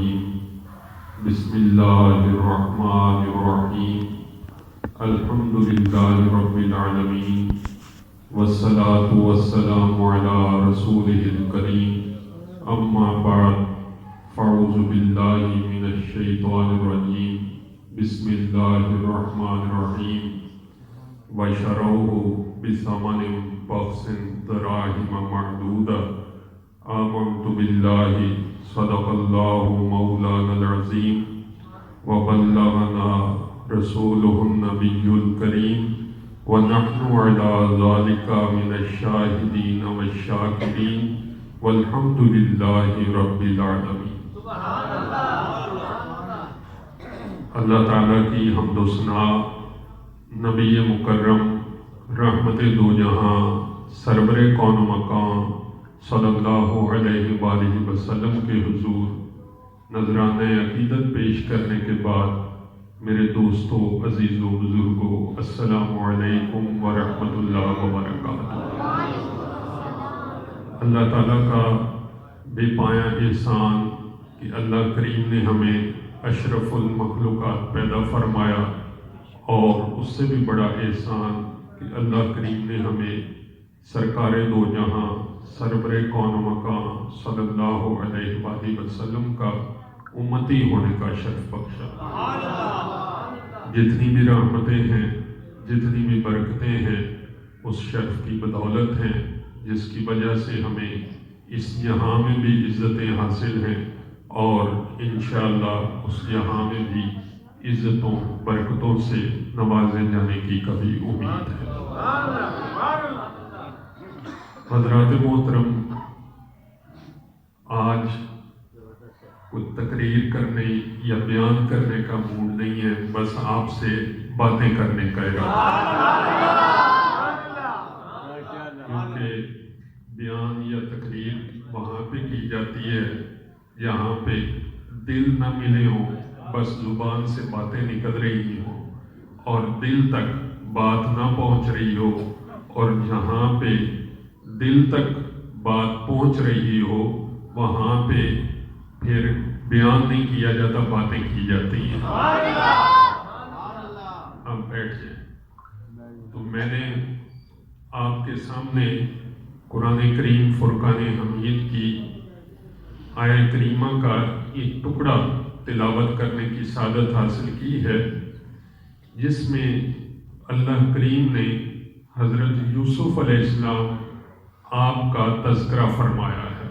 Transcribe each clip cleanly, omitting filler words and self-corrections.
الرجیم بسم اللہ الرحمن الرحیم الحمد للہ رب العالمین والصلاة والسلام علی رسولہ الکریم اما بعد فاعوذ باللہ من الشیطان الرجیم بسم اللہ الرحمن الرحیم وشروه بثمن بخس دراهم معدودة آمنت بالله صدق الله مولانا العظيم وبلغنا رسوله النبي الكريم ونحن على ذلك من الشاهدين والشاكرين والحمد لله رب العالمين. اللہ تعالیٰ کی حمد و ثنا نبی مکرم رحمت دو جہاں سرور کون و مکان صلی اللہ علیہ وآلہ وسلم کے حضور نذرانہ عقیدت پیش کرنے کے بعد میرے دوستو عزیزو بزرگو السلام علیکم ورحمۃ اللہ وبرکاتہ. اللہ تعالیٰ کا بے پایہ احسان کہ اللہ کریم نے ہمیں اشرف المخلوقات پیدا فرمایا، اور اس سے بھی بڑا احسان کہ اللہ کریم نے ہمیں سرکار دو جہاں سرور کون و مکان صلی اللہ علیہ وآلہ وسلم کا امتی ہونے کا شرف بخشا. جتنی بھی رحمتیں ہیں، جتنی بھی برکتیں ہیں، اس شرف کی بدولت ہیں جس کی وجہ سے ہمیں اس جہاں میں بھی عزتیں حاصل ہیں، اور انشاءاللہ اس جہاں میں بھی عزتوں برکتوں سے نوازے جانے کی کبھی امید ہے. حضرات محترم، آج کوئی تقریر کرنے یا بیان کرنے کا موڈ نہیں ہے، بس آپ سے باتیں کرنے کا ارادہ، کیونکہ بیان یا تقریر وہاں پہ کی جاتی ہے جہاں پہ دل نہ ملے ہوں، بس زبان سے باتیں نکل رہی ہوں اور دل تک بات نہ پہنچ رہی ہو، اور جہاں پہ دل تک بات پہنچ رہی ہو وہاں پہ پھر بیان نہیں کیا جاتا، باتیں کی جاتی ہیں. اب بیٹھ جائیں. تو میں نے آپ کے سامنے قرآن کریم فرقان حمید کی آیت کریمہ کا ایک ٹکڑا تلاوت کرنے کی سعادت حاصل کی ہے، جس میں اللہ کریم نے حضرت یوسف علیہ السلام آپ کا تذکرہ فرمایا ہے،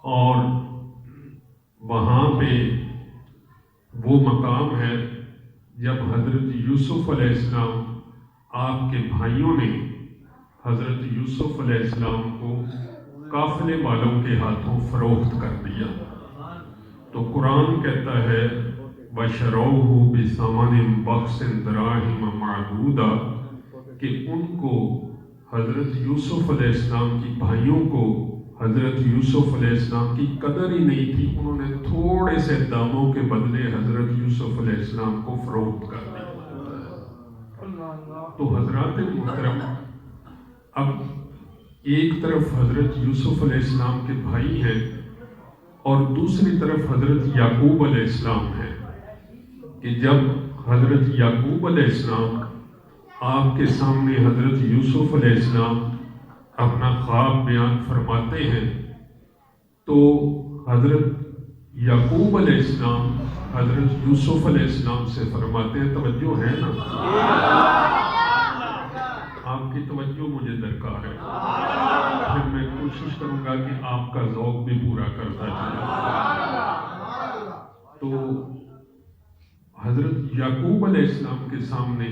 اور وہاں پہ وہ مقام ہے جب حضرت یوسف علیہ السلام آپ کے بھائیوں نے حضرت یوسف علیہ السلام کو قافلے والوں کے ہاتھوں فروخت کر دیا. تو قرآن کہتا ہے وَشَرَوْهُ بِثَمَنٍ بَخْسٍ دَرَاهِمَ مَعْدُودَةٍ، کہ ان کو حضرت یوسف علیہ السلام کی بھائیوں کو حضرت یوسف علیہ السلام کی قدر ہی نہیں تھی، انہوں نے تھوڑے سے داموں کے بدلے حضرت یوسف علیہ السلام کو فروخت کر دیا. تو حضرات محترم، اب ایک طرف حضرت یوسف علیہ السلام کے بھائی ہیں اور دوسری طرف حضرت یعقوب علیہ السلام ہے، کہ جب حضرت یعقوب علیہ السلام آپ کے سامنے حضرت یوسف علیہ السلام اپنا خواب بیان فرماتے ہیں، تو حضرت یعقوب علیہ السلام حضرت یوسف علیہ السلام سے فرماتے ہیں، توجہ ہے نا؟ آپ کی توجہ مجھے درکار ہے. پھر میں کوشش کروں گا کہ آپ کا ذوق بھی پورا کرتا چلا. تو حضرت یعقوب علیہ السلام کے سامنے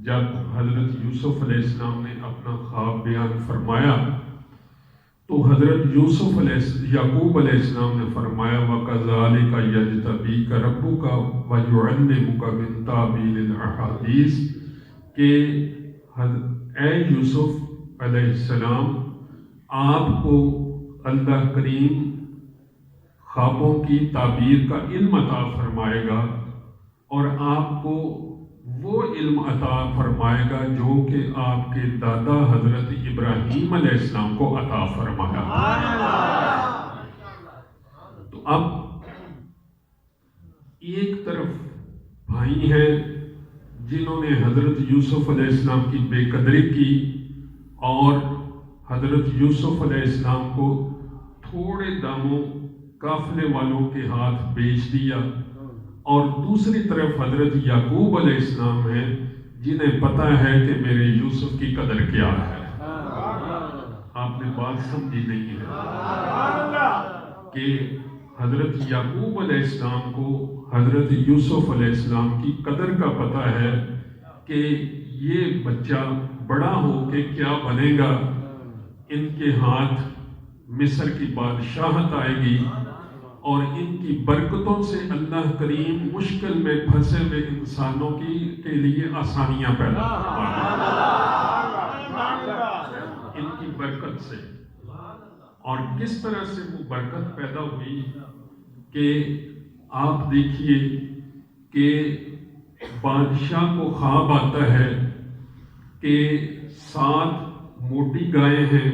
جب حضرت یوسف علیہ السلام نے اپنا خواب بیان فرمایا، تو حضرت یعقوب علیہ السلام نے فرمایا وَكَذَلِكَ يَجْتَبِيكَ رَبُّكَ وَيُعَلِّمُكَ مِن تَأْوِيلِ الْأَحَادِيثِ، کہ اے یوسف علیہ السلام، آپ کو اللہ کریم خوابوں کی تعبیر کا علم عطا فرمائے گا، اور آپ کو وہ علم عطا فرمائے گا جو کہ آپ کے دادا حضرت ابراہیم علیہ السلام کو عطا فرمایا. اب ایک طرف بھائی ہیں جنہوں نے حضرت یوسف علیہ السلام کی بے قدری کی اور حضرت یوسف علیہ السلام کو تھوڑے داموں قافلے والوں کے ہاتھ بیچ دیا، اور دوسری طرف حضرت یعقوب علیہ السلام ہیں جنہیں پتہ ہے کہ میرے یوسف کی قدر کیا ہے۔ آپ نے بات سمجھی نہیں ہے کہ حضرت یعقوب علیہ السلام کو حضرت یوسف علیہ السلام کی قدر کا پتہ ہے کہ یہ بچہ بڑا ہو کے کیا بنے گا، ان کے ہاتھ مصر کی بادشاہت آئے گی اور ان کی برکتوں سے اللہ کریم مشکل میں پھنسے ہوئے انسانوں کے لیے آسانیاں پیدا ان کی برکت سے۔ اور کس طرح سے وہ برکت پیدا ہوئی کہ آپ دیکھیے کہ بادشاہ کو خواب آتا ہے کہ 7 موٹی گائیں ہیں،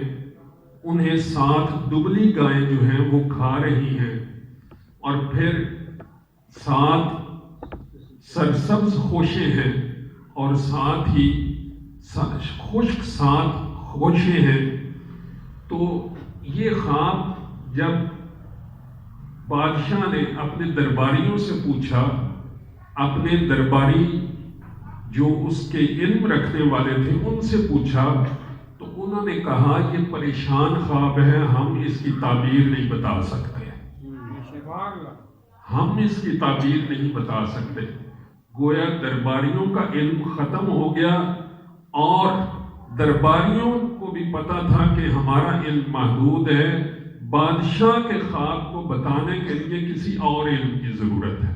انہیں 7 دبلی گائیں جو ہیں وہ کھا رہی ہیں، اور پھر 7 سرسبز خوشیں ہیں اور ساتھ ہی خشک 7 خوشیں ہیں۔ تو یہ خواب جب بادشاہ نے اپنے درباریوں سے پوچھا، اپنے درباری جو اس کے علم رکھنے والے تھے ان سے پوچھا، تو انہوں نے کہا یہ پریشان خواب ہے، ہم اس کی تعبیر نہیں بتا سکتے، ہم اس کی تعبیر نہیں بتا سکتے۔ گویا درباریوں کا علم ختم ہو گیا، اور درباریوں کو بھی پتا تھا کہ ہمارا علم محدود ہے، بادشاہ کے خواب کو بتانے کے لیے کسی اور علم کی ضرورت ہے۔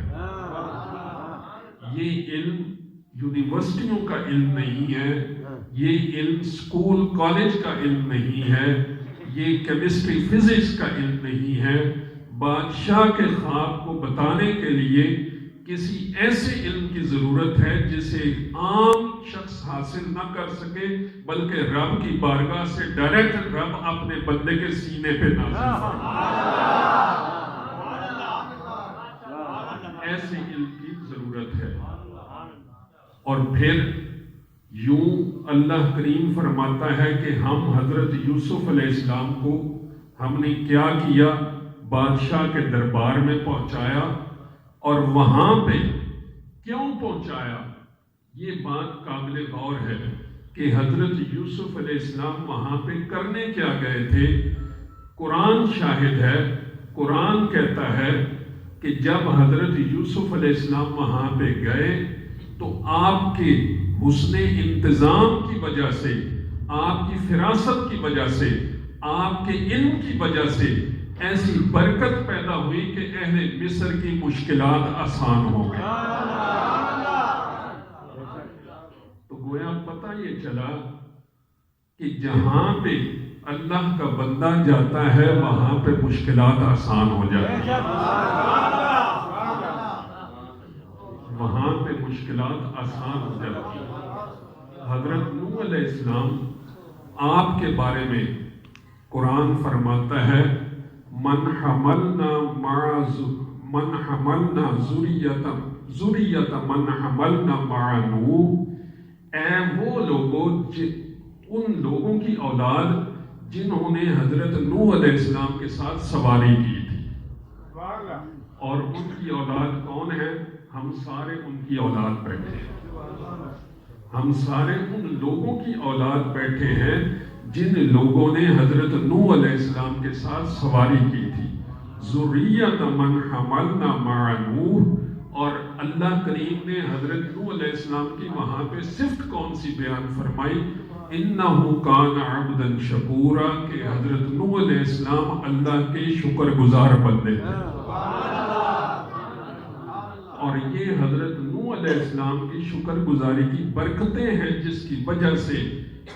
یہ علم یونیورسٹیوں کا علم نہیں ہے، یہ علم اسکول کالج کا علم نہیں ہے، یہ کیمسٹری فزکس کا علم نہیں ہے۔ بادشاہ کے خواب کو بتانے کے لیے کسی ایسے علم کی ضرورت ہے جسے عام شخص حاصل نہ کر سکے، بلکہ رب کی بارگاہ سے ڈائریکٹ رب اپنے بندے کے سینے پہ نازل فرمائے۔ ایسے علم کی ضرورت ہے۔ اور پھر یوں اللہ کریم فرماتا ہے کہ ہم حضرت یوسف علیہ السلام کو ہم نے کیا کیا، بادشاہ کے دربار میں پہنچایا، اور وہاں پہ کیوں پہنچایا، یہ بات قابل غور ہے کہ حضرت یوسف علیہ السلام وہاں پہ کرنے کیا گئے تھے۔ قرآن شاہد ہے، قرآن کہتا ہے کہ جب حضرت یوسف علیہ السلام وہاں پہ گئے تو آپ کے حسن انتظام کی وجہ سے، آپ کی فراست کی وجہ سے، آپ کے علم کی وجہ سے ایسی برکت پیدا ہوئی کہ اہل مصر کی مشکلات آسان ہو گئی۔ تو گویا پتہ یہ چلا کہ جہاں پہ اللہ کا بندہ جاتا ہے وہاں پہ مشکلات آسان ہو جاتی ہیں، وہاں پہ مشکلات آسان ہو جاتی ہیں۔ حضرت نوح علیہ السلام آپ کے بارے میں قرآن فرماتا ہے من حملنا ذریت من حملنا مع نوح، اے وہ لوگوں ان لوگوں کی اولاد جنہوں نے حضرت نوح علیہ السلام کے ساتھ سواری کی تھی۔ اور ان کی اولاد کون ہے؟ ہم سارے ان کی اولاد بیٹھے ہیں، ہم سارے ان لوگوں کی اولاد بیٹھے ہیں جن لوگوں نے حضرت نوح علیہ السلام کے ساتھ سواری کی تھی۔ ذریت من حملنا مع نوح، اور اللہ کریم نے حضرت نوح علیہ السلام کی وہاں پہ صفت کون سی بیان فرمائی؟ انہو کان عبدا شکورا، کہ حضرت نوح علیہ السلام اللہ کے شکر گزار بندے تھے۔ اور یہ حضرت نوح علیہ السلام کی شکر گزاری کی برکتیں ہیں جس کی وجہ سے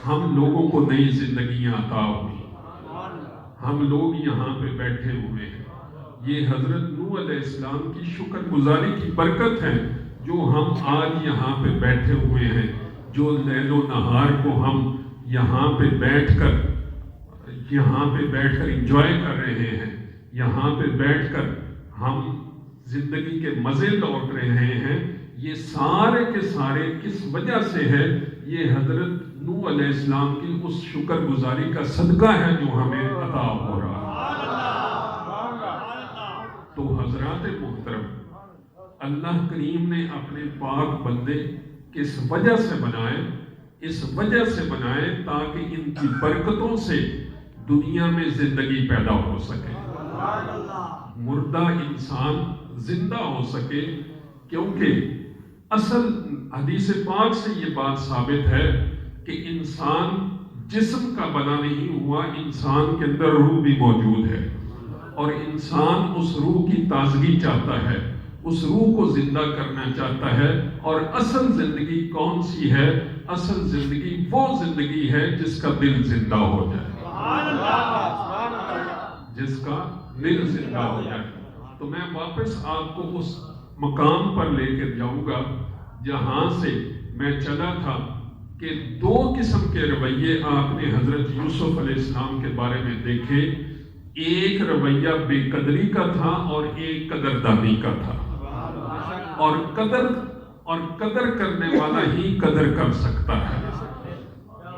ہم لوگوں کو نئی زندگیاں عطا ہوئی، ہم لوگ یہاں پہ بیٹھے ہوئے ہیں۔ یہ حضرت نوح علیہ السلام کی شکر گزاری کی برکت ہے جو ہم آج یہاں پہ بیٹھے ہوئے ہیں، جو لیل و نہار کو ہم یہاں پہ بیٹھ کر انجوائے کر رہے ہیں۔ یہاں پہ بیٹھ کر ہم زندگی کے مزے لوٹ رہے ہیں، یہ سارے کے سارے کس وجہ سے ہے؟ یہ حضرت نوح علیہ السلام کی اس شکر گزاری کا صدقہ ہے جو ہمیں عطا ہو رہا ہے۔ تو حضرات محترم، اللہ کریم نے اپنے پاک بندے کس وجہ سے بنائے؟ اس وجہ سے بنائے تاکہ ان کی برکتوں سے دنیا میں زندگی پیدا ہو سکے، مردہ انسان زندہ ہو سکے، کیونکہ اصل حدیث پاک سے یہ بات ثابت ہے کہ انسان جسم کا بنا نہیں ہوا، انسان کے اندر روح بھی موجود ہے، اور انسان اس روح کی تازگی چاہتا ہے، اس روح کو زندہ کرنا چاہتا ہے۔ اور اصل زندگی کون سی ہے؟ اصل زندگی وہ زندگی ہے جس کا دل زندہ ہو جائے، جس کا دل زندہ ہو جائے۔ تو میں واپس آپ کو اس مقام پر لے کے جاؤں گا جہاں سے میں چلا تھا کہ دو قسم کے رویے آپ نے حضرت یوسف علیہ السلام کے بارے میں دیکھے۔ ایک رویہ بے قدری کا تھا اور ایک قدردانی کا تھا، اور قدر کرنے والا ہی قدر کر سکتا ہے۔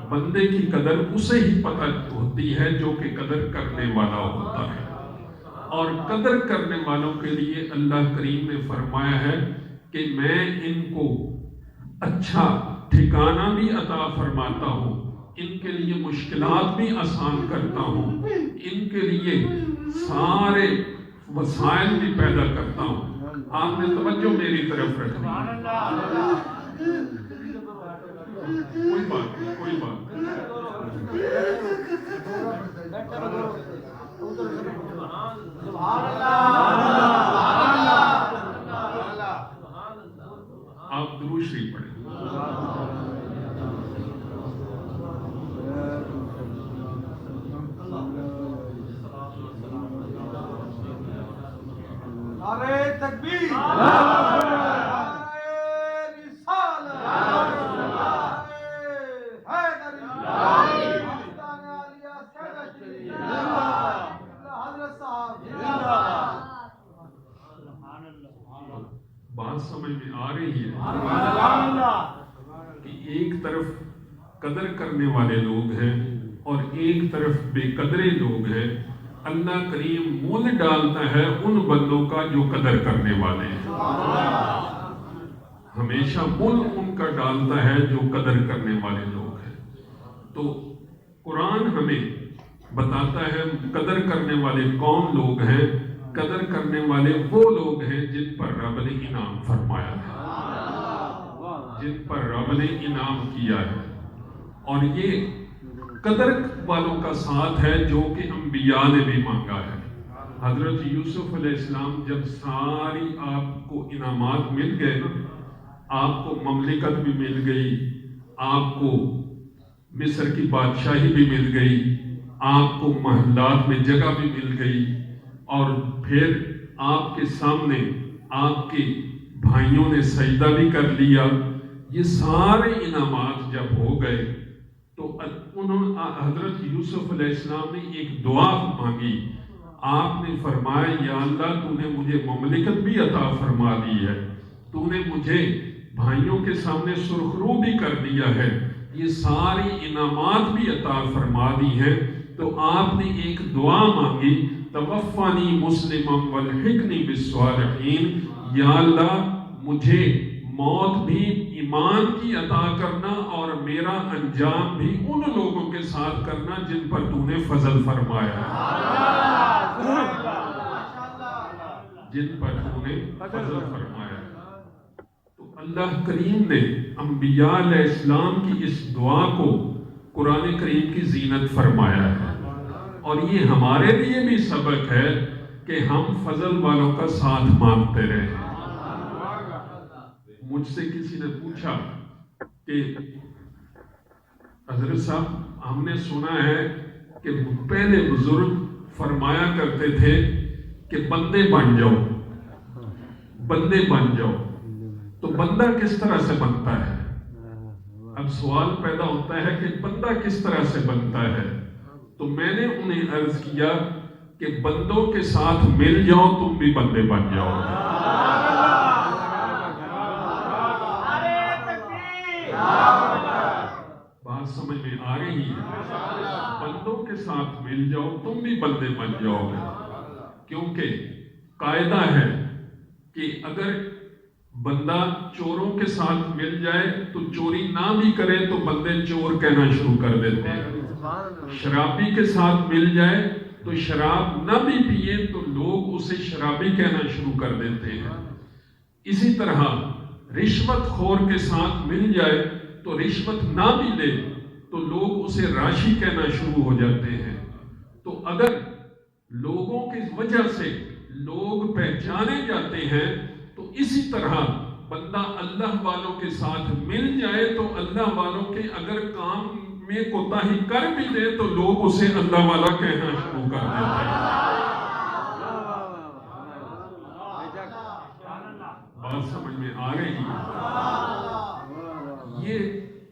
بندے کی قدر اسے ہی پتہ ہوتی ہے جو کہ قدر کرنے والا ہوتا ہے، اور قدر کرنے والوں کے لیے اللہ کریم نے فرمایا ہے کہ میں ان کو اچھا ٹھکانہ بھی عطا فرماتا ہوں، ان کے لیے مشکلات بھی آسان کرتا ہوں، ان کے لیے سارے وسائل بھی پیدا کرتا ہوں۔ آپ نے توجہ میری طرف رکھنی ہے، کوئی بات نہیں، کوئی بات نہیں۔ آپ درود شریف پڑھیں۔ نعرہ تکبیر، بات سمجھ میں آ رہی ہے کہ ایک طرف قدر کرنے والے لوگ ہیں اور ایک طرف بے قدرے لوگ ہیں۔ اللہ کریم مول ڈالتا ہے ان بندوں کا جو قدر کرنے والے ہیں، ہمیشہ مول ان کا ڈالتا ہے جو قدر کرنے والے لوگ ہیں۔ تو قرآن ہمیں بتاتا ہے قدر کرنے والے کون لوگ ہیں۔ قدر کرنے والے وہ لوگ ہیں جن پر رب نے انعام فرمایا ہے، جن پر رب نے انعام کیا ہے، اور یہ قدر والوں کا ساتھ ہے جو کہ انبیاء نے بھی مانگا ہے۔ حضرت یوسف علیہ السلام جب ساری آپ کو انعامات مل گئے نا، آپ کو مملکت بھی مل گئی، آپ کو مصر کی بادشاہی بھی مل گئی، آپ کو محلات میں جگہ بھی مل گئی، اور پھر آپ کے سامنے آپ کے بھائیوں نے سجدہ بھی کر لیا، یہ سارے انعامات جب ہو گئے تو حضرت یوسف علیہ السلام نے ایک دعا مانگی۔ آپ نے فرمایا یا اللہ تو نے مجھے مملکت بھی عطا فرما دی ہے، تو نے مجھے بھائیوں کے سامنے سرخرو بھی کر دیا ہے، یہ ساری انعامات بھی عطا فرما دی ہیں، تو آپ نے ایک دعا مانگی توفانی مسلما والحقنی بالصالحین، یا اللہ مجھے موت بھی ایمان کی عطا کرنا اور میرا انجام بھی ان لوگوں کے ساتھ کرنا جن پر تو نے فضل فرمایا ہے، جن پر تو نے فضل فرمایا ہے۔ تو اللہ کریم نے انبیاء علیہ السلام کی اس دعا کو قرآن کریم کی زینت فرمایا ہے، اور یہ ہمارے لیے بھی سبق ہے کہ ہم فضل والوں کا ساتھ مانگتے رہیں۔ مجھ سے کسی نے پوچھا کہ حضرت صاحب ہم نے سنا ہے کہ پہلے بزرگ فرمایا کرتے تھے کہ بندے بن جاؤ، بندے بن جاؤ، تو بندہ کس طرح سے بنتا ہے؟ اب سوال پیدا ہوتا ہے کہ بندہ کس طرح سے بنتا ہے؟ تو میں نے انہیں عرض کیا کہ بندوں کے ساتھ مل جاؤ تم بھی بندے بن جاؤ گے۔ بات سمجھ میں آ رہی ہے؟ بندوں کے ساتھ مل جاؤ تم بھی بندے بن جاؤ گے، کیونکہ قاعدہ ہے کہ اگر بندہ چوروں کے ساتھ مل جائے تو چوری نہ بھی کرے تو بندے چور کہنا شروع کر دیتے ہیں، شرابی کے ساتھ مل جائے تو شراب نہ بھی پیے تو لوگ اسے شرابی کہنا شروع کر دیتے ہیں۔ اسی طرح رشوت خور کے ساتھ مل جائے تو رشوت نہ بھی لے تو لوگ اسے راشی کہنا شروع ہو جاتے ہیں۔ تو اگر لوگوں کی وجہ سے لوگ پہچانے جاتے ہیں تو اسی طرح بندہ اللہ والوں کے ساتھ مل جائے تو اللہ والوں کے اگر کام میں کوتاہی کر بھی دے تو لوگ اسے اللہ والا کہنا شروع کر دیتے ہیں۔ بات سمجھ میں آ رہی ہے؟ یہ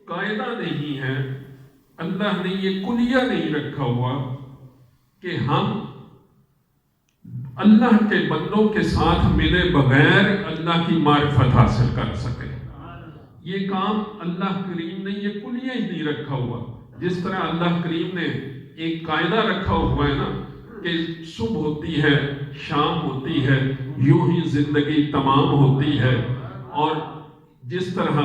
قاعدہ نہیں ہے، اللہ نے یہ کلیہ نہیں رکھا ہوا کہ ہم اللہ کے بندوں کے ساتھ ملے بغیر اللہ کی معرفت حاصل کر سکے۔ یہ کام اللہ کریم نے یہ کلیہ ہی نہیں رکھا ہوا۔ جس طرح اللہ کریم نے ایک قاعدہ رکھا ہوا ہے نا کہ صبح ہوتی ہے، شام ہوتی ہے، یوں ہی زندگی تمام ہوتی ہے، اور جس طرح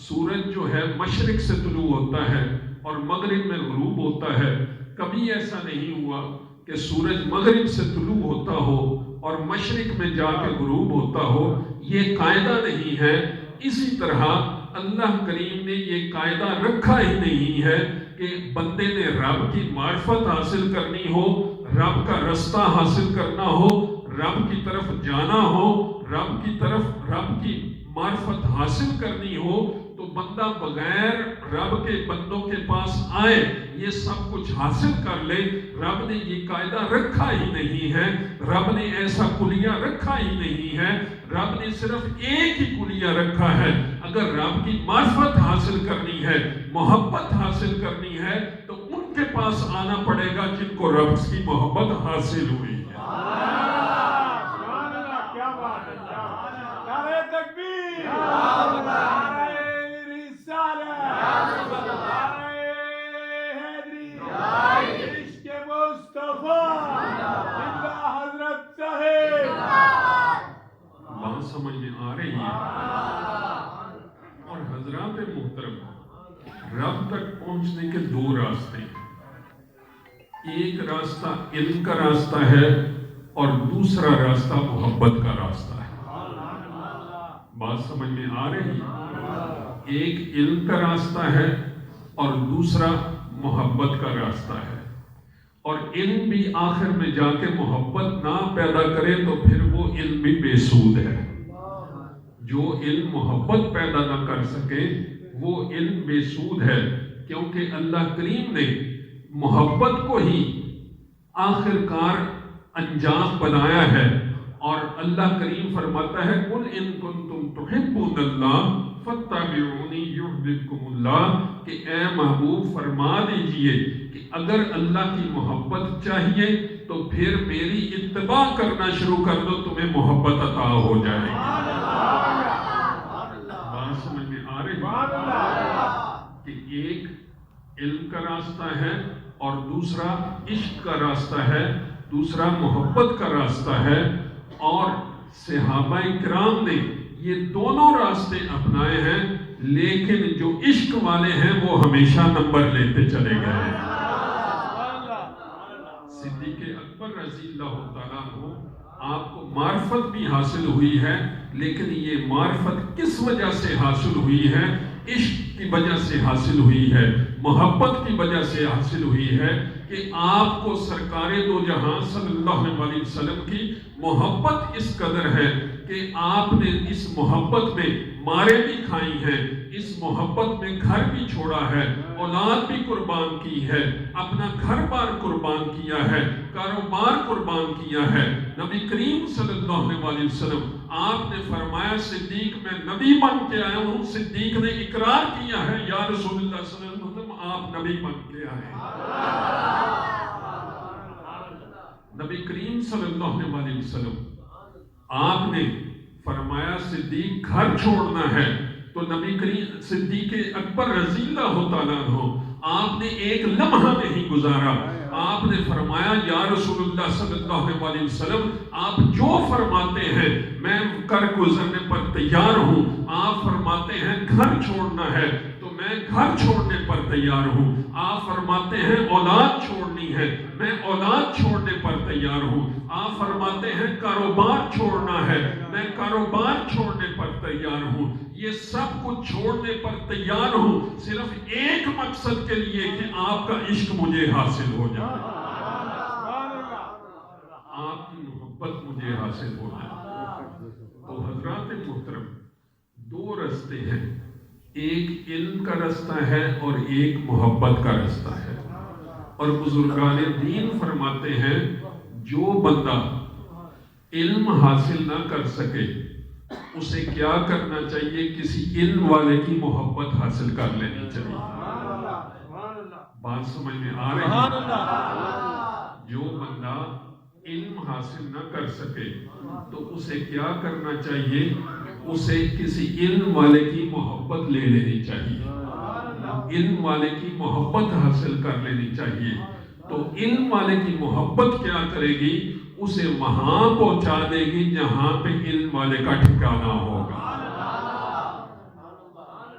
سورج جو ہے مشرق سے طلوع ہوتا ہے اور مغرب میں غروب ہوتا ہے، کبھی ایسا نہیں ہوا کہ سورج مغرب سے طلوع ہوتا ہو اور مشرق میں جا کے غروب ہوتا ہو، یہ قاعدہ نہیں ہے۔ اسی طرح اللہ کریم نے یہ قاعدہ رکھا ہی نہیں ہے کہ بندے نے رب کی معرفت حاصل کرنی ہو، رب کا رستہ حاصل کرنا ہو، رب کی طرف جانا ہو، رب کی معرفت حاصل کرنی ہو تو بندہ بغیر رب کے بندوں کے پاس آئے یہ سب کچھ حاصل کر لے۔ رب نے یہ قاعدہ رکھا ہی نہیں ہے، رب نے ایسا کلیہ رکھا ہی نہیں ہے، رب نے صرف ایک ہی کلیہ رکھا ہے۔ اگر رب کی معرفت حاصل کرنی ہے، محبت حاصل کرنی ہے تو ان کے پاس آنا پڑے گا جن کو رب کی محبت حاصل ہوئی ہے۔ بات سمجھ میں آ رہی ہے؟ اور حضرات محترم، رب تک پہنچنے کے دو راستے ہیں، ایک راستہ علم کا راستہ ہے اور دوسرا راستہ محبت کا راستہ ہے۔ بات سمجھ میں آ رہی ہے؟ ایک علم کا راستہ ہے اور دوسرا محبت کا راستہ ہے، اور علم بھی آخر میں جا کے محبت نہ پیدا کرے تو پھر وہ علم بھی بے سود ہے۔ جو علم محبت پیدا نہ کر سکے وہ علم بے سود ہے، کیونکہ اللہ کریم نے محبت کو ہی آخر کار انجام بنایا ہے، اور اللہ کریم فرماتا ہے قُلْ إِن كُنتُمْ تُحِبُّونَ اللَّهَ فَاتَّبِعُونِي يُحْبِبْكُمُ اللَّهُ کہ اے محبوب فرما دیجئے کہ اگر اللہ کی محبت چاہیے تو پھر میری اتباع کرنا شروع کر دو، تمہیں محبت عطا ہو جائے گی۔ بات سمجھ میں آ رہی ہے کہ ایک علم کا راستہ ہے اور دوسرا عشق کا راستہ ہے، دوسرا محبت کا راستہ ہے، اور صحابہ کرام نے یہ دونوں راستے اپنائے ہیں، لیکن جو عشق والے ہیں وہ ہمیشہ نمبر لیتے چلے گئے ہیں۔ صدیق اکبر رضی اللہ تعالیٰ عنہ، آپ کو معرفت بھی حاصل ہوئی ہے، لیکن یہ معرفت کس وجہ سے حاصل ہوئی ہے؟ عشق کی وجہ سے حاصل ہوئی ہے، محبت کی وجہ سے حاصل ہوئی ہے کہ آپ کو سرکار دو جہاں صلی اللہ علیہ وسلم کی محبت اس قدر ہے کہ آپ نے اس محبت میں مارے بھی کھائی ہیں، اس محبت میں گھر بھی چھوڑا ہے، اولاد بھی قربان کی ہے، اپنا گھر بار قربان کیا ہے، کاروبار قربان کیا ہے۔ نبی کریم صلی اللہ علیہ وسلم آپ نے فرمایا صدیق میں نبی بن کے آیا ہوں، صدیق نے اقرار کیا ہے یا رسول اللہ صلی اللہ علیہ وسلم آپ نبی بن کے آئے۔ نبی کریم صلی اللہ علیہ وسلم آپ نے فرمایا صدیق گھر چھوڑنا ہے تو نبی کریم صدیق اکبر رضی اللہ تعالیٰ عنہ آپ نے ایک لمحہ نہیں گزارا. آپ نے فرمایا یا رسول اللہ صلی اللہ علیہ وسلم آپ جو فرماتے ہیں میں کر گزرنے پر تیار ہوں. آپ فرماتے ہیں گھر چھوڑنا ہے تو میں گھر چھوڑنے پر تیار ہوں. آپ فرماتے ہیں اولاد چھوڑنی ہے میں اولاد چھوڑنے پر تیار ہوں. آپ فرماتے ہیں کاروبار چھوڑنا ہے میں کاروبار چھوڑنے پر تیار ہوں. یہ سب کچھ چھوڑنے پر تیار ہوں صرف ایک مقصد کے لیے کہ آپ کا عشق مجھے حاصل ہو جائے, آپ کی محبت مجھے حاصل ہو جائے. تو حضرات محترم دو رستے ہیں, ایک علم کا رستہ ہے اور ایک محبت کا رستہ ہے. اور بزرگان دین فرماتے ہیں جو بندہ علم حاصل نہ کر سکے اسے کیا کرنا چاہیے, کسی علم والے کی محبت حاصل کر لینی چاہیے. بات سمجھ میں آ رہی ہے؟ جو بندہ علم حاصل نہ کر سکے تو اسے کیا کرنا چاہیے, اسے کسی علم والے کی محبت لے لینی چاہیے, علم والے کی محبت حاصل کر لینی چاہیے. تو علم والے کی محبت کیا کرے گی, اسے وہاں پہنچا دے گی جہاں پہ علم والے کا ٹھکانہ ہوگا,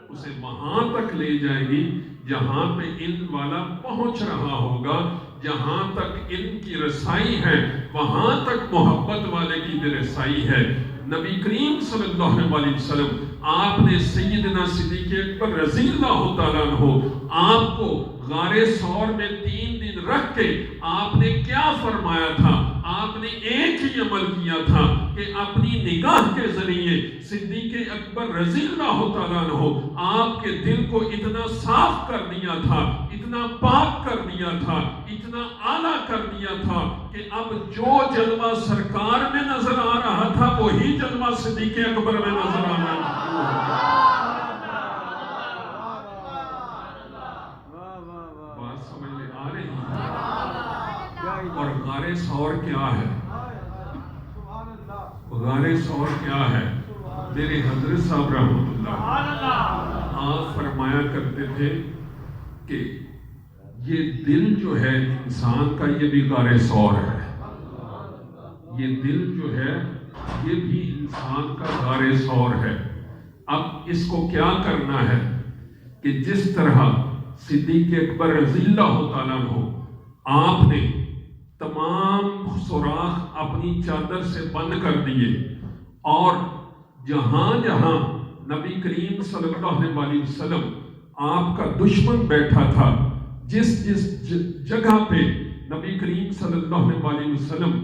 اسے وہاں تک لے جائے گی جہاں پہ علم والا پہنچ رہا ہوگا. جہاں تک علم کی رسائی ہے وہاں تک محبت والے کی بھی رسائی ہے. نبی کریم صلی اللہ علیہ وسلم آپ نے سیدنا صدیق اکبر رضی اللہ تعالیٰ عنہ آپ کو غار ثور میں 3 دن رکھ کے آپ نے کیا فرمایا تھا, آپ نے ایک ہی عمل کیا تھا کہ اپنی نگاہ کے ذریعے صدیق اکبر رضی اللہ تعالیٰ عنہ آپ کے دل کو اتنا صاف کر دیا تھا, اتنا پاک کر دیا تھا, اتنا اعلیٰ کر دیا تھا کہ اب جو جلوہ سرکار میں نظر آ رہا تھا وہی جلوہ صدیق اکبر میں نظر آ رہا تھا. بات سمجھ میں آ رہی ہے؟ اور غار ثور کیا ہے, غار ثور کیا ہے؟ میرے حضرت صاحب رحمۃ اللہ آپ فرمایا کرتے تھے کہ یہ دل جو ہے انسان کا یہ بھی غار ثور ہے. یہ دل جو ہے یہ بھی انسان کا غار ثور ہے. اب اس کو کیا کرنا ہے کہ جس طرح صدیق اکبر رضی اللہ تعالیٰ عنہ آپ نے تمام سوراخ اپنی چادر سے بند کر دیے اور جہاں جہاں نبی کریم صلی اللہ علیہ وسلم آپ کا دشمن بیٹھا تھا, جس جگہ پہ نبی کریم صلی اللہ علیہ وسلم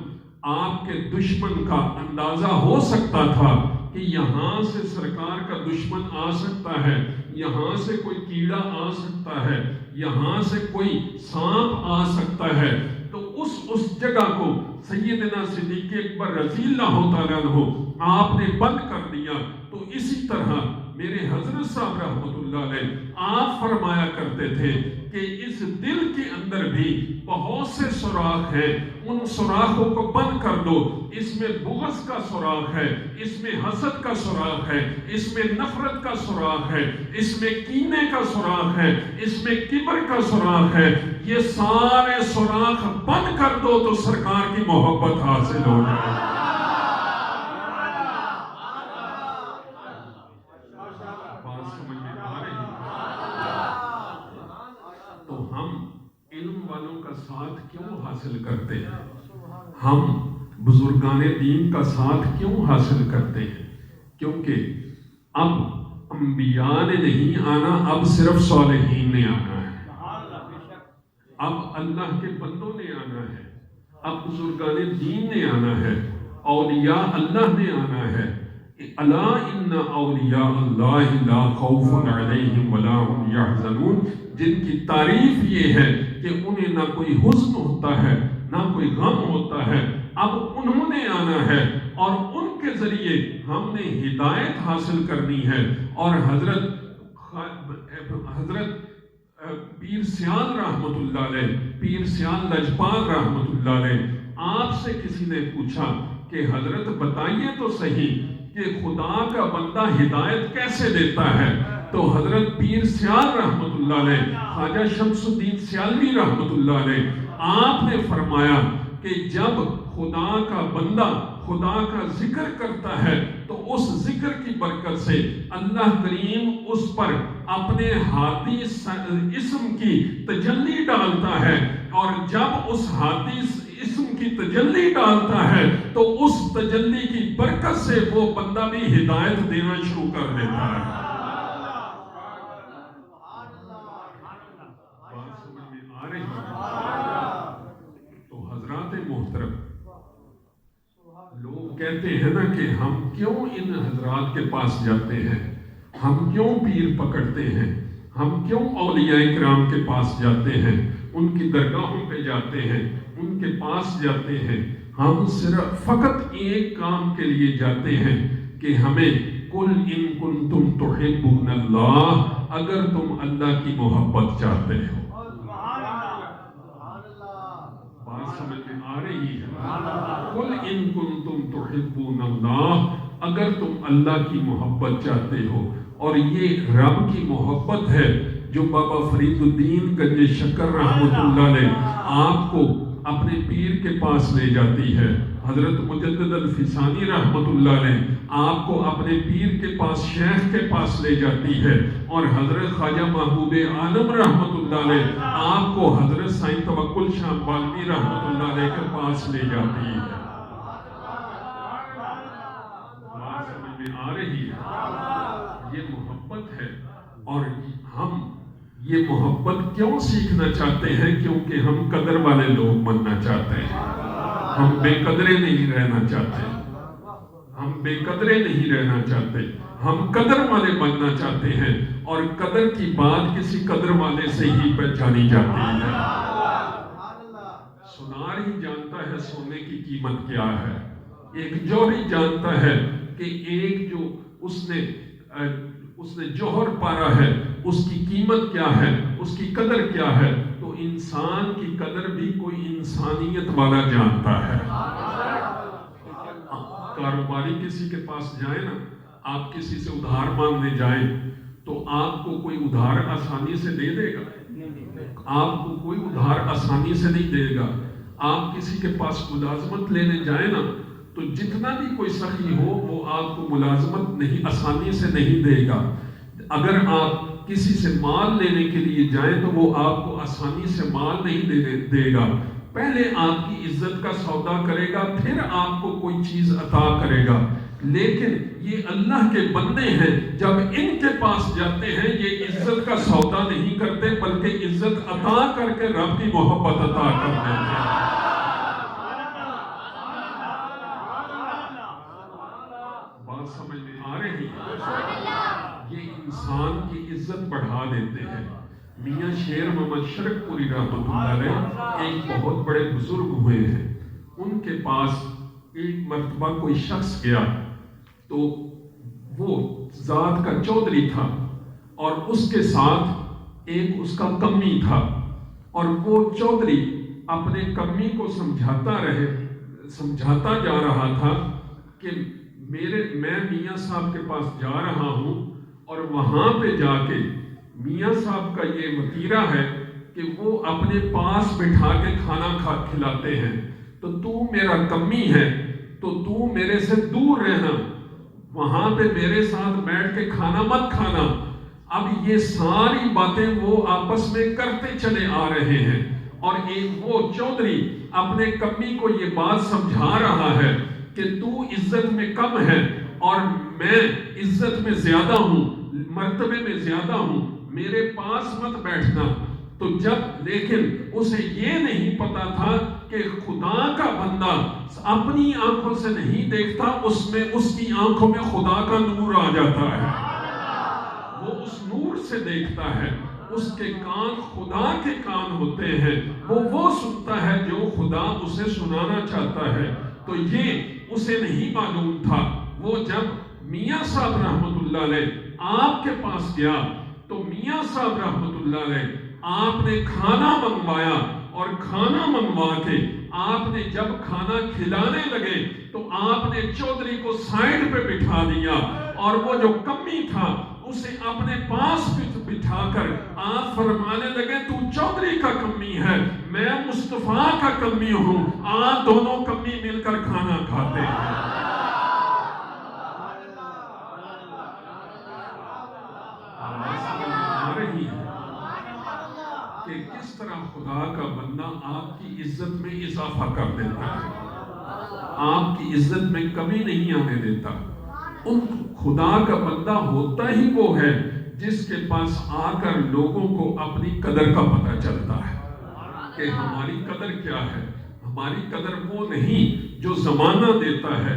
آپ کے دشمن کا اندازہ ہو سکتا تھا کہ یہاں سے سرکار کا دشمن آ سکتا ہے, یہاں سے کوئی کیڑا آ سکتا ہے, یہاں سے کوئی سانپ آ سکتا ہے, تو اس جگہ کو سیدنا صدیق اکبر رضی اللہ تعالیٰ عنہ آپ نے بند کر دیا. تو اسی طرح میرے حضرت صاحب رحمۃ اللہ علیہ آپ فرمایا کرتے تھے کہ اس دل کے اندر بھی بہت سے سوراخ ہیں, ان سوراخوں کو بند کر دو. اس میں بغض کا سوراخ ہے, اس میں حسد کا سوراخ ہے, اس میں نفرت کا سوراخ ہے, اس میں کینے کا سوراخ ہے, اس میں کبر کا سوراخ ہے. یہ سارے سوراخ بند کر دو تو سرکار کی محبت حاصل ہو جائے. ساتھ کیوں حاصل کرتے ہیں, ہم بزرگان دین کا ساتھ کیوں حاصل کرتے ہیں؟ کیونکہ اب انبیاء نے نہیں آنا, اب صرف صالحین نے آنا ہے, اب اللہ کے بندوں نے آنا ہے, اب بزرگان دین نے آنا ہے, اولیاء اللہ نے آنا ہے. الا ان اولیاء اللہ لا خوف علیہم ولا هم يحزنون, جن کی تعریف یہ ہے کہ انہیں نہ کوئی حزن ہوتا ہے نہ کوئی غم ہوتا ہے. اب انہوں نے آنا ہے اور ان کے ذریعے ہم نے ہدایت حاصل کرنی ہے. اور حضرت پیر سیال رحمت اللہ علیہ, پیر سیال لجپال رحمت اللہ علیہ آپ سے کسی نے پوچھا کہ حضرت بتائیے تو صحیح کہ خدا کا بندہ ہدایت کیسے دیتا ہے، تو حضرت پیر سیال رحمت اللہ علیہ، خواجہ شمس الدین سیالوی رحمت اللہ علیہ، آپ نے فرمایا کہ جب خدا کا بندہ خدا کا ذکر کرتا ہے تو اس ذکر کی برکت سے اللہ کریم اس پر اپنے ہادی اسم کی تجلی ڈالتا ہے، اور جب اس ہادی اسم کی تجلی ڈالتا ہے تو اس تجلی کی برکت سے وہ بندہ بھی ہدایت دینا شروع کر دیتا ہے۔ بات سمجھ میں آ رہی ہے؟ تو حضرات محترم، لوگ کہتے ہیں نا کہ ہم کیوں ان حضرات کے پاس جاتے ہیں، ہم کیوں پیر پکڑتے ہیں، ہم کیوں اولیاء کرام کے پاس جاتے ہیں، ان کی درگاہوں پہ جاتے ہیں، ان کے پاس جاتے ہیں۔ ہم صرف فقط ایک کام کے لیے جاتے ہیں کہ ہمیں قل ان کنتم تحبون اللہ، اگر تم اللہ کی محبت چاہتے ہو۔ بات سمجھ میں آ رہی ہے؟ قل ان کنتم تحبون اللہ، اگر تم اللہ کی محبت چاہتے ہو۔ اور یہ رب کی محبت ہے جو بابا فرید الدین گنج شکر رحمت اللہ علیہ آپ کو اپنے پیر کے پاس لے جاتی ہے۔ حضرت مجدد الفسانی رحمت اللہ علیہ آپ کو اپنے پیر کے پاس، شیخ کے پاس لے جاتی ہے، اور حضرت خواجہ محبوب عالم رحمت اللہ علیہ آپ کو حضرت سائیں توکل شاہ بالوی رحمت اللہ علیہ کے پاس لے جاتی ہے۔ بات سمجھ میں آ رہی ہے؟ یہ محبت ہے، اور ہم یہ محبت کیوں سیکھنا چاہتے ہیں؟ کیونکہ ہم قدر والے لوگ بننا چاہتے ہیں، ہم بے قدرے نہیں رہنا چاہتے، ہم بے قدرے نہیں رہنا چاہتے، ہم قدر والے بننا چاہتے ہیں، اور قدر کی بات کسی قدر والے سے ہی پہچانی جاتی ہے۔ سونار ہی جانتا ہے سونے کی قیمت کیا ہے، ایک جوہری جانتا ہے کہ ایک جو اس نے جوہر پارا ہے اس کی قیمت کیا ہے، اس کی قدر کیا ہے۔ تو انسان کی قدر بھی کوئی انسانیت والا جانتا ہے۔ کاروباری کسی کے پاس جائیں نا، آپ کسی سے ادھار مانگنے جائیں تو آپ کو کوئی ادھار آسانی سے دے دے گا؟ آپ کو کوئی ادھار آسانی سے نہیں دے گا۔ آپ کسی کے پاس ملازمت لینے جائیں نا تو جتنا بھی کوئی سخی ہو وہ آپ کو ملازمت نہیں آسانی سے نہیں دے گا۔ اگر آپ کسی سے مال لینے کے لیے جائیں تو وہ آپ کو آسانی سے مال نہیں دے گا، پہلے آپ کی عزت کا سودا کرے گا، پھر آپ کو کوئی چیز عطا کرے گا۔ لیکن یہ اللہ کے بندے ہیں، جب ان کے پاس جاتے ہیں یہ عزت کا سودا نہیں کرتے بلکہ عزت عطا کر کے رب کی محبت عطا کرتے ہیں۔ بات سمجھ میں آ رہی ہے؟ یہ انسان کی عزت بڑھا دیتے ہیں۔ میاں شیر محمد شرک پوری رحمت اللہ علیہ ایک بہت بڑے بزرگ ہوئے ہیں، ان کے پاس ایک مرتبہ کوئی شخص گیا تو وہ ذات کا چودھری تھا، اور اس کے ساتھ ایک اس کا کمی تھا، اور وہ چودھری اپنے کمی کو سمجھاتا جا رہا تھا کہ میں میاں صاحب کے پاس جا رہا ہوں، اور وہاں پہ جا کے میاں صاحب کا یہ وتیرہ ہے کہ وہ اپنے پاس بٹھا کے کھانا کھلاتے ہیں، تو میرا کمی ہے تو تو میرے سے دور رہنا، وہاں پہ میرے ساتھ بیٹھ کے کھانا مت کھانا۔ اب یہ ساری باتیں وہ آپس میں کرتے چلے آ رہے ہیں، اور ایک وہ چودھری اپنے کمی کو یہ بات سمجھا رہا ہے کہ تو عزت میں کم ہے اور میں عزت میں زیادہ ہوں، مرتبے میں زیادہ ہوں، میرے پاس مت بیٹھنا۔ تو لیکن اسے یہ نہیں پتا تھا کہ خدا کا بندہ اپنی آنکھوں سے نہیں دیکھتا، اس کی آنکھوں میں خدا کا نور آ جاتا ہے، وہ اس نور سے دیکھتا ہے، اس کے کان خدا کے کان ہوتے ہیں، وہ سنتا ہے جو خدا اسے سنانا چاہتا ہے۔ تو یہ اسے نہیں معلوم تھا۔ وہ جب میاں صاحب رحمت اللہ علیہ آپ کے پاس گیا تو میاں صاحب رحمت اللہ علیہ آپ نے کھانا منگوایا، اور کھانا منگوا کے آپ نے جب کھانا کھلانے لگے تو آپ نے چودھری کو سائیڈ پہ بٹھا دیا اور وہ جو کمی تھا اسے اپنے پاس بٹھا کر آپ فرمانے لگے تو چودھری کا کمی ہے، میں مصطفیٰ کا کمی ہوں، آپ دونوں کمی مل کر کھانا کھاتے ہیں۔ آ رہی ہے کہ کس طرح خدا کا بندہ آپ کی عزت میں اضافہ کر دیتا ہے، آپ کی عزت میں کمی نہیں آنے دیتا۔ ان خدا کا بندہ ہوتا ہی وہ ہے جس کے پاس آ کر لوگوں کو اپنی قدر کا پتہ چلتا ہے کہ ہماری قدر کیا ہے۔ ہماری قدر وہ نہیں جو زمانہ دیتا ہے،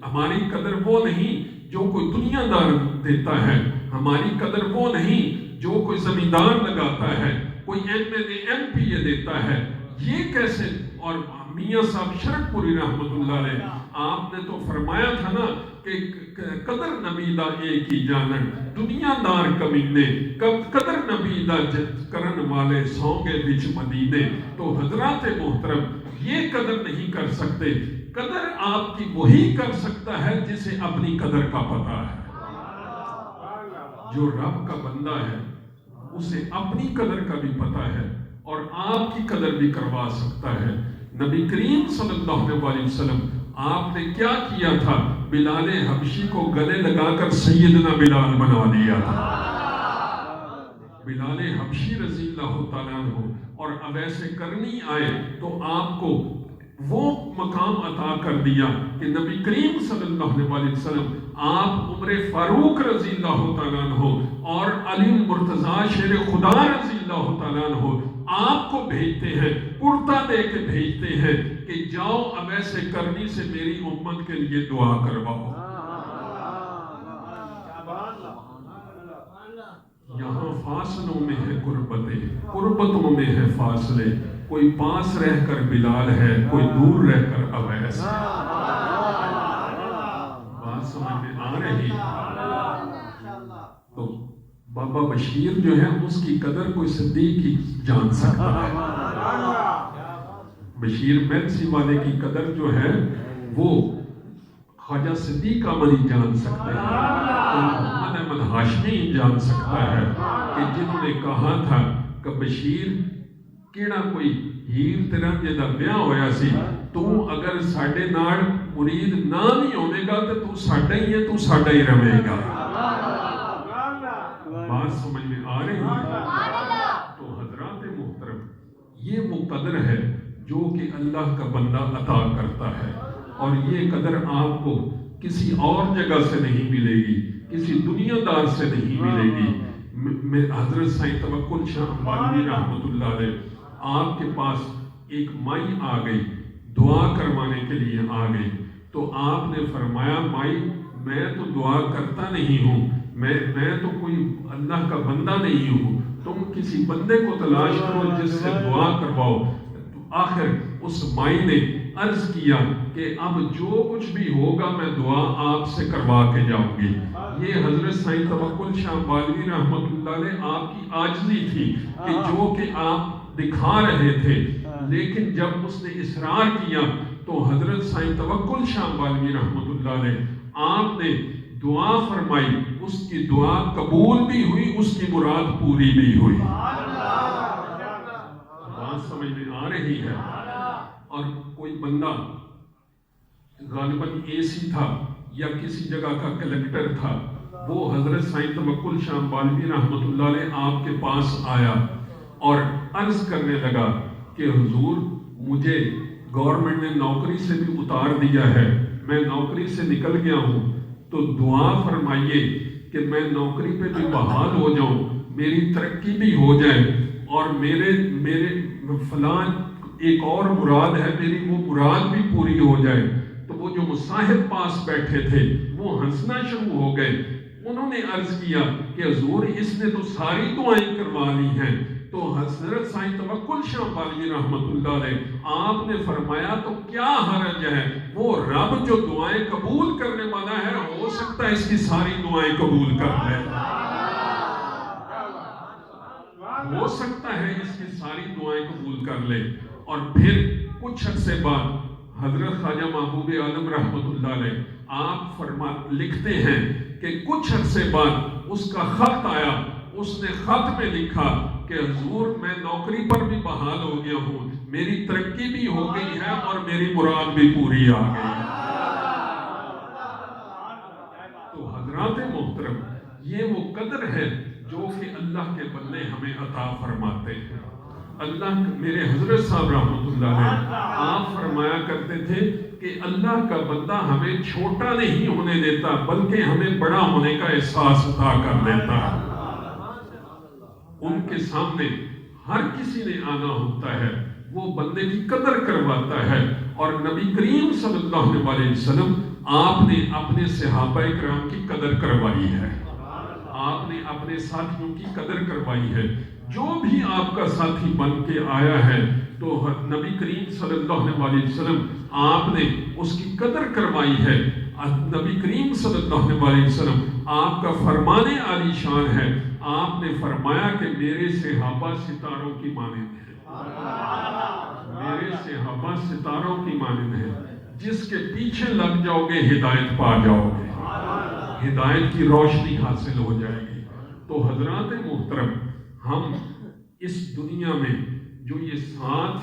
ہماری قدر وہ نہیں جو کوئی دنیا دار دیتا ہے، ہماری قدر وہ نہیں جو کوئی زمیندار لگاتا ہے، کوئی ایم پی اے دیتا ہے۔ یہ کیسے؟ اور میاں صاحب شرک پوری رحمت اللہ علیہ، آپ نے تو فرمایا تھا نا کہ قدر نبیدہ ایک ہی جانن، دنیا دار کمینے قدر نبیدہ کرن والے سونگے بچ مدینے۔ تو حضرات محترم، یہ قدر نہیں کر سکتے۔ قدر آپ کی وہی کر سکتا ہے جسے اپنی قدر کا پتہ ہے۔ جو رب کا بندہ ہے اسے اپنی قدر کا بھی پتہ ہے اور آپ کی قدر بھی کروا سکتا ہے۔ نبی کریم صلی اللہ علیہ وسلم آپ نے کیا کیا تھا؟ بلال حبشی کو گلے لگا کر سیدنا بلال بنا دیا تھا۔ بلال حبشی رضی اللہ تعالیٰ عنہ اور اویس کرنی آئے تو آپ کو وہ مقام عطا کر دیا کہ نبی کریم صلی اللہ علیہ وسلم آپ عمر فاروق رضی اللہ تعالیٰ عنہ اور علی مرتضیٰ شیر خدا رضی اللہ تعالیٰ عنہ آپ کو بھیجتے ہیں، کرتا دے کے بھیجتے ہیں کہ جاؤ اویس کرنی سے میری امت کے لیے دعا کرواؤ۔ یہاں فاصلوں میں ہے قربتیں، قربتوں میں ہے فاصلے، کوئی پاس رہ کر بلال ہے، کوئی دور رہ کر اویس ہے۔ بات سمجھ میں آ رہی ہے؟ تو بابا بشیر جو ہے اس کی قدر کوئی صدیق ہی جان سکتا ہے۔ بشیر میدسی والے کی قدر جو ہے وہ خواجہ صدیق احمد جان سکتے ہیں، محمد احمد ہاشمی جان سکتا ہے کہ جنہوں نے کہا تھا کہ بشیر کیڑا کوئی ہیر تیرا جدا بیاہ ہویا سی، تو اگر ساڑھے ناڑ مرید نہ نہیں ہونے گا تو ساڑھا ہی ہے، تو ساڑھا ہی رہے گا۔ بات سمجھ میں آ رہی ہے؟ تو حضرات محترم، یہ وہ قدر ہے جو کہ اللہ کا بندہ عطا کرتا ہے، اور یہ قدر آپ کو کسی اور جگہ سے نہیں ملے گی، کسی دنیا دار سے نہیں ملے گی۔ حضرت سائیں توکل شاہ امبالوی رحمت اللہ علیہ، آپ کے پاس ایک مائی آ گئی، دعا کروانے کے لیے آ گئی، تو آپ نے فرمایا مائی میں تو دعا کرتا نہیں ہوں، میں تو کوئی اللہ کا بندہ نہیں ہوں، تم کسی بندے کو تلاش کرو جس سے دعا کرواؤ۔ آخر اس مائی نے عرض کیا کہ اب جو کچھ بھی ہوگا میں دعا آپ سے کروا کے جاؤں گی۔ یہ حضرت سائیں توکل شاہ بالوی رحمت اللہ علیہ آپ کی عاجزی تھی کہ جو کہ آپ دکھا رہے تھے، لیکن جب اس نے اصرار کیا تو حضرت سائیں توکل شاہ بالوی رحمت اللہ علیہ آپ نے دعا فرمائی، اس کی دعا قبول بھی ہوئی، اس کی مراد پوری بھی ہوئی۔ بات سمجھ میں آ رہی ہے؟ اور کوئی بندہ غالباً AC تھا یا کسی جگہ کا کلیکٹر تھا، وہ حضرت سائیں توکل شاہ بالوی رحمت اللہ علیہ آپ کے پاس آیا اور عرض کرنے لگا کہ حضور مجھے گورنمنٹ نے نوکری سے بھی اتار دیا ہے، میں نوکری سے نکل گیا ہوں، تو دعا فرمائیے کہ میں نوکری پہ بھی بحال ہو جاؤں، میری ترقی بھی ہو جائے، اور میرے فلاں ایک اور مراد ہے میری، وہ مراد بھی پوری ہو جائے۔ تو وہ جو مصاحب پاس بیٹھے تھے وہ ہنسنا شروع ہو گئے۔ انہوں نے عرض کیا کہ حضور اس نے تو ساری دعائیں کروا لی ہیں۔ تو حضرت سائیں توکل شاہ بالوی رحمت اللہ علیہ آپ نے فرمایا تو کیا حرج ہے، وہ رب جو دعائیں قبول کرنے والا ہے، ہو سکتا ہے اس کی ساری دعائیں قبول کر لے، ہو سکتا ہے اس کی ساری دعائیں قبول کر لے۔ اور پھر کچھ عرصے بعد حضرت خواجہ محبوب عالم رحمۃ اللہ علیہ آپ لکھتے ہیں کہ کچھ عرصے بعد اس کا خط آیا. اس نے خط میں لکھا کہ حضور میں نوکری پر بھی بحال ہو گیا ہوں, میری ترقی بھی ہو گئی ہے اور میری مراد بھی پوری آ گئی ہے. تو حضرات محترم, یہ وہ قدر ہے جو کہ اللہ کے بندے ہمیں عطا فرماتے ہیں. اللہ, میرے حضرت صاحب رحمۃ اللہ علیہ آپ فرمایا کرتے تھے کہ اللہ کا بندہ ہمیں چھوٹا نہیں ہونے دیتا بلکہ ہمیں بڑا ہونے کا احساس عطا کر دیتا ہے. ان کے سامنے ہر کسی نے آنا ہوتا ہے, وہ بندے کی قدر کرواتا ہے. اور نبی کریم صلی اللہ علیہ وسلم آپ نے اپنے صحابہ کرام کی قدر کروائی ہے, آپ نے اپنے ساتھیوں کی قدر کروائی ہے. جو بھی آپ کا ساتھی بن کے آیا ہے تو نبی کریم صلی اللہ علیہ وسلم آپ نے اس کی قدر کروائی ہے. نبی کریم صلی اللہ علیہ وسلم آپ کا فرمان عالی شان ہے. آپ نے فرمایا کہ میرے صحابہ ستاروں کی مانند ہیں, میرے صحابہ ستاروں کی مانند ہیں, جس کے پیچھے لگ جاؤ گے ہدایت پا جاؤ گے, ہدایت کی روشنی حاصل ہو جائے گی. تو حضرات محترم, ہم اس دنیا میں جو یہ ساتھ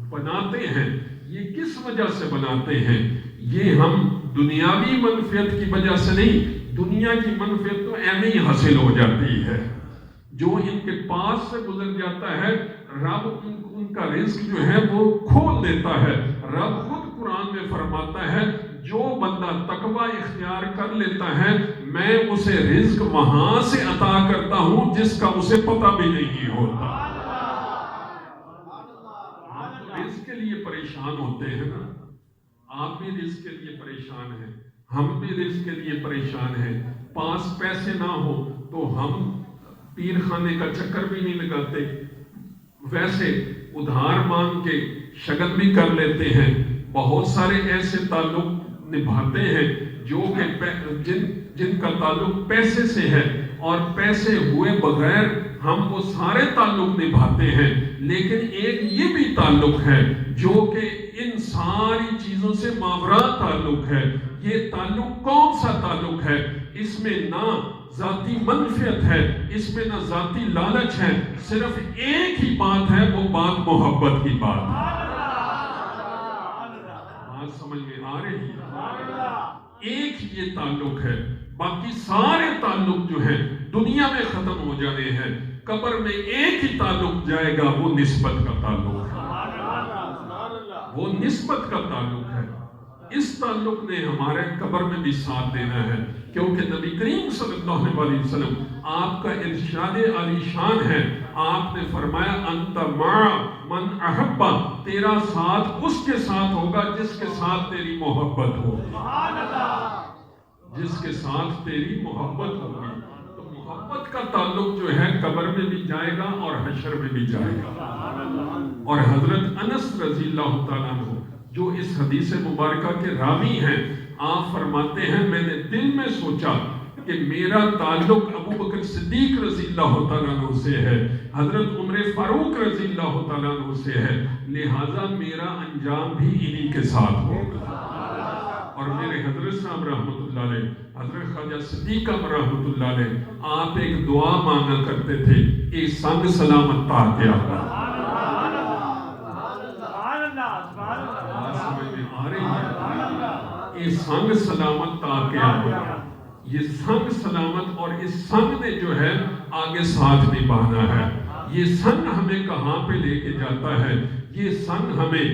بناتے ہیں یہ کس وجہ سے بناتے ہیں؟ یہ ہم دنیاوی منفعت کی وجہ سے نہیں, دنیا کی منفعت تو ایویں ہی حاصل ہو جاتی ہے. جو ان کے پاس سے گزر جاتا ہے رب ان کا رزق جو ہے وہ کھول دیتا ہے. رب خود قرآن میں فرماتا ہے جو بندہ تقوی اختیار کر لیتا ہے میں اسے رزق وہاں سے عطا کرتا ہوں جس کا اسے پتہ بھی نہیں ہوتا. رزق کے لیے پریشان ہوتے ہیں نا, آپ بھی رزق کے لیے پریشان ہیں, ہم بھی رزق کے لیے پریشان ہیں. پاس پیسے نہ ہو تو ہم پیر خانے کا چکر بھی نہیں لگاتے, ویسے ادھار مانگ کے شگن بھی کر لیتے ہیں. بہت سارے ایسے تعلق نبھاتے ہیں جو کہ جن کا تعلق پیسے سے ہے, اور پیسے ہوئے بغیر ہم وہ سارے تعلق نبھاتے ہیں. لیکن ایک یہ بھی تعلق ہے جو کہ ان ساری چیزوں سے ماورا تعلق ہے. یہ تعلق کون سا تعلق ہے؟ اس میں نہ ذاتی منفعت ہے, اس میں نہ ذاتی لالچ ہے, صرف ایک ہی بات ہے, وہ بات محبت کی بات ہے. بات سمجھ میں آ رہی ہے؟ ایک ہی یہ تعلق ہے, باقی سارے تعلق جو ہیں دنیا میں ختم ہو جانے ہیں. قبر میں ایک ہی تعلق جائے گا, وہ نسبت کا تعلق ہے, وہ نسبت کا تعلق ہے. اس تعلق نے ہمارے قبر میں بھی ساتھ دینا ہے, کیونکہ نبی کریم صلی اللہ علیہ وسلم آپ کا ارشاد عالی شان ہے. آپ نے فرمایا انت مع من احبا, تیرا ساتھ اس کے ساتھ ہوگا جس کے ساتھ تیری محبت ہوگی, جس کے ساتھ تیری محبت ہوگی. تو محبت کا تعلق جو ہے قبر میں بھی جائے گا اور حشر میں بھی جائے گا. اور حضرت انس رضی اللہ تعالیٰ عنہ جو اس حدیث مبارکہ کے راوی ہیں, آپ فرماتے ہیں میں نے دل میں سوچا کہ میرا تعلق ابو بکر صدیق رضی اللہ تعالیٰ عنہ سے ہے, حضرت عمر فاروق رضی اللہ تعالیٰ عنہ سے ہے, لہٰذا میرا انجام بھی انہی کے ساتھ ہوگا. اور میرے حضرت صاحب رحمۃ اللہ علیہ, حضرت خواجہ صدیق احمد رحمۃ اللہ علیہ, آپ ایک دعا مانگا کرتے تھے کہ سنگ سلامت تا کیا سنگ سلامت تا کیا. یہ سنگ سلامت, اور اس سنگ نے جو ہے آگے ساتھ نبھانا ہے. یہ سنگ ہمیں کہاں پہ لے کے جاتا ہے؟ یہ سنگ ہمیں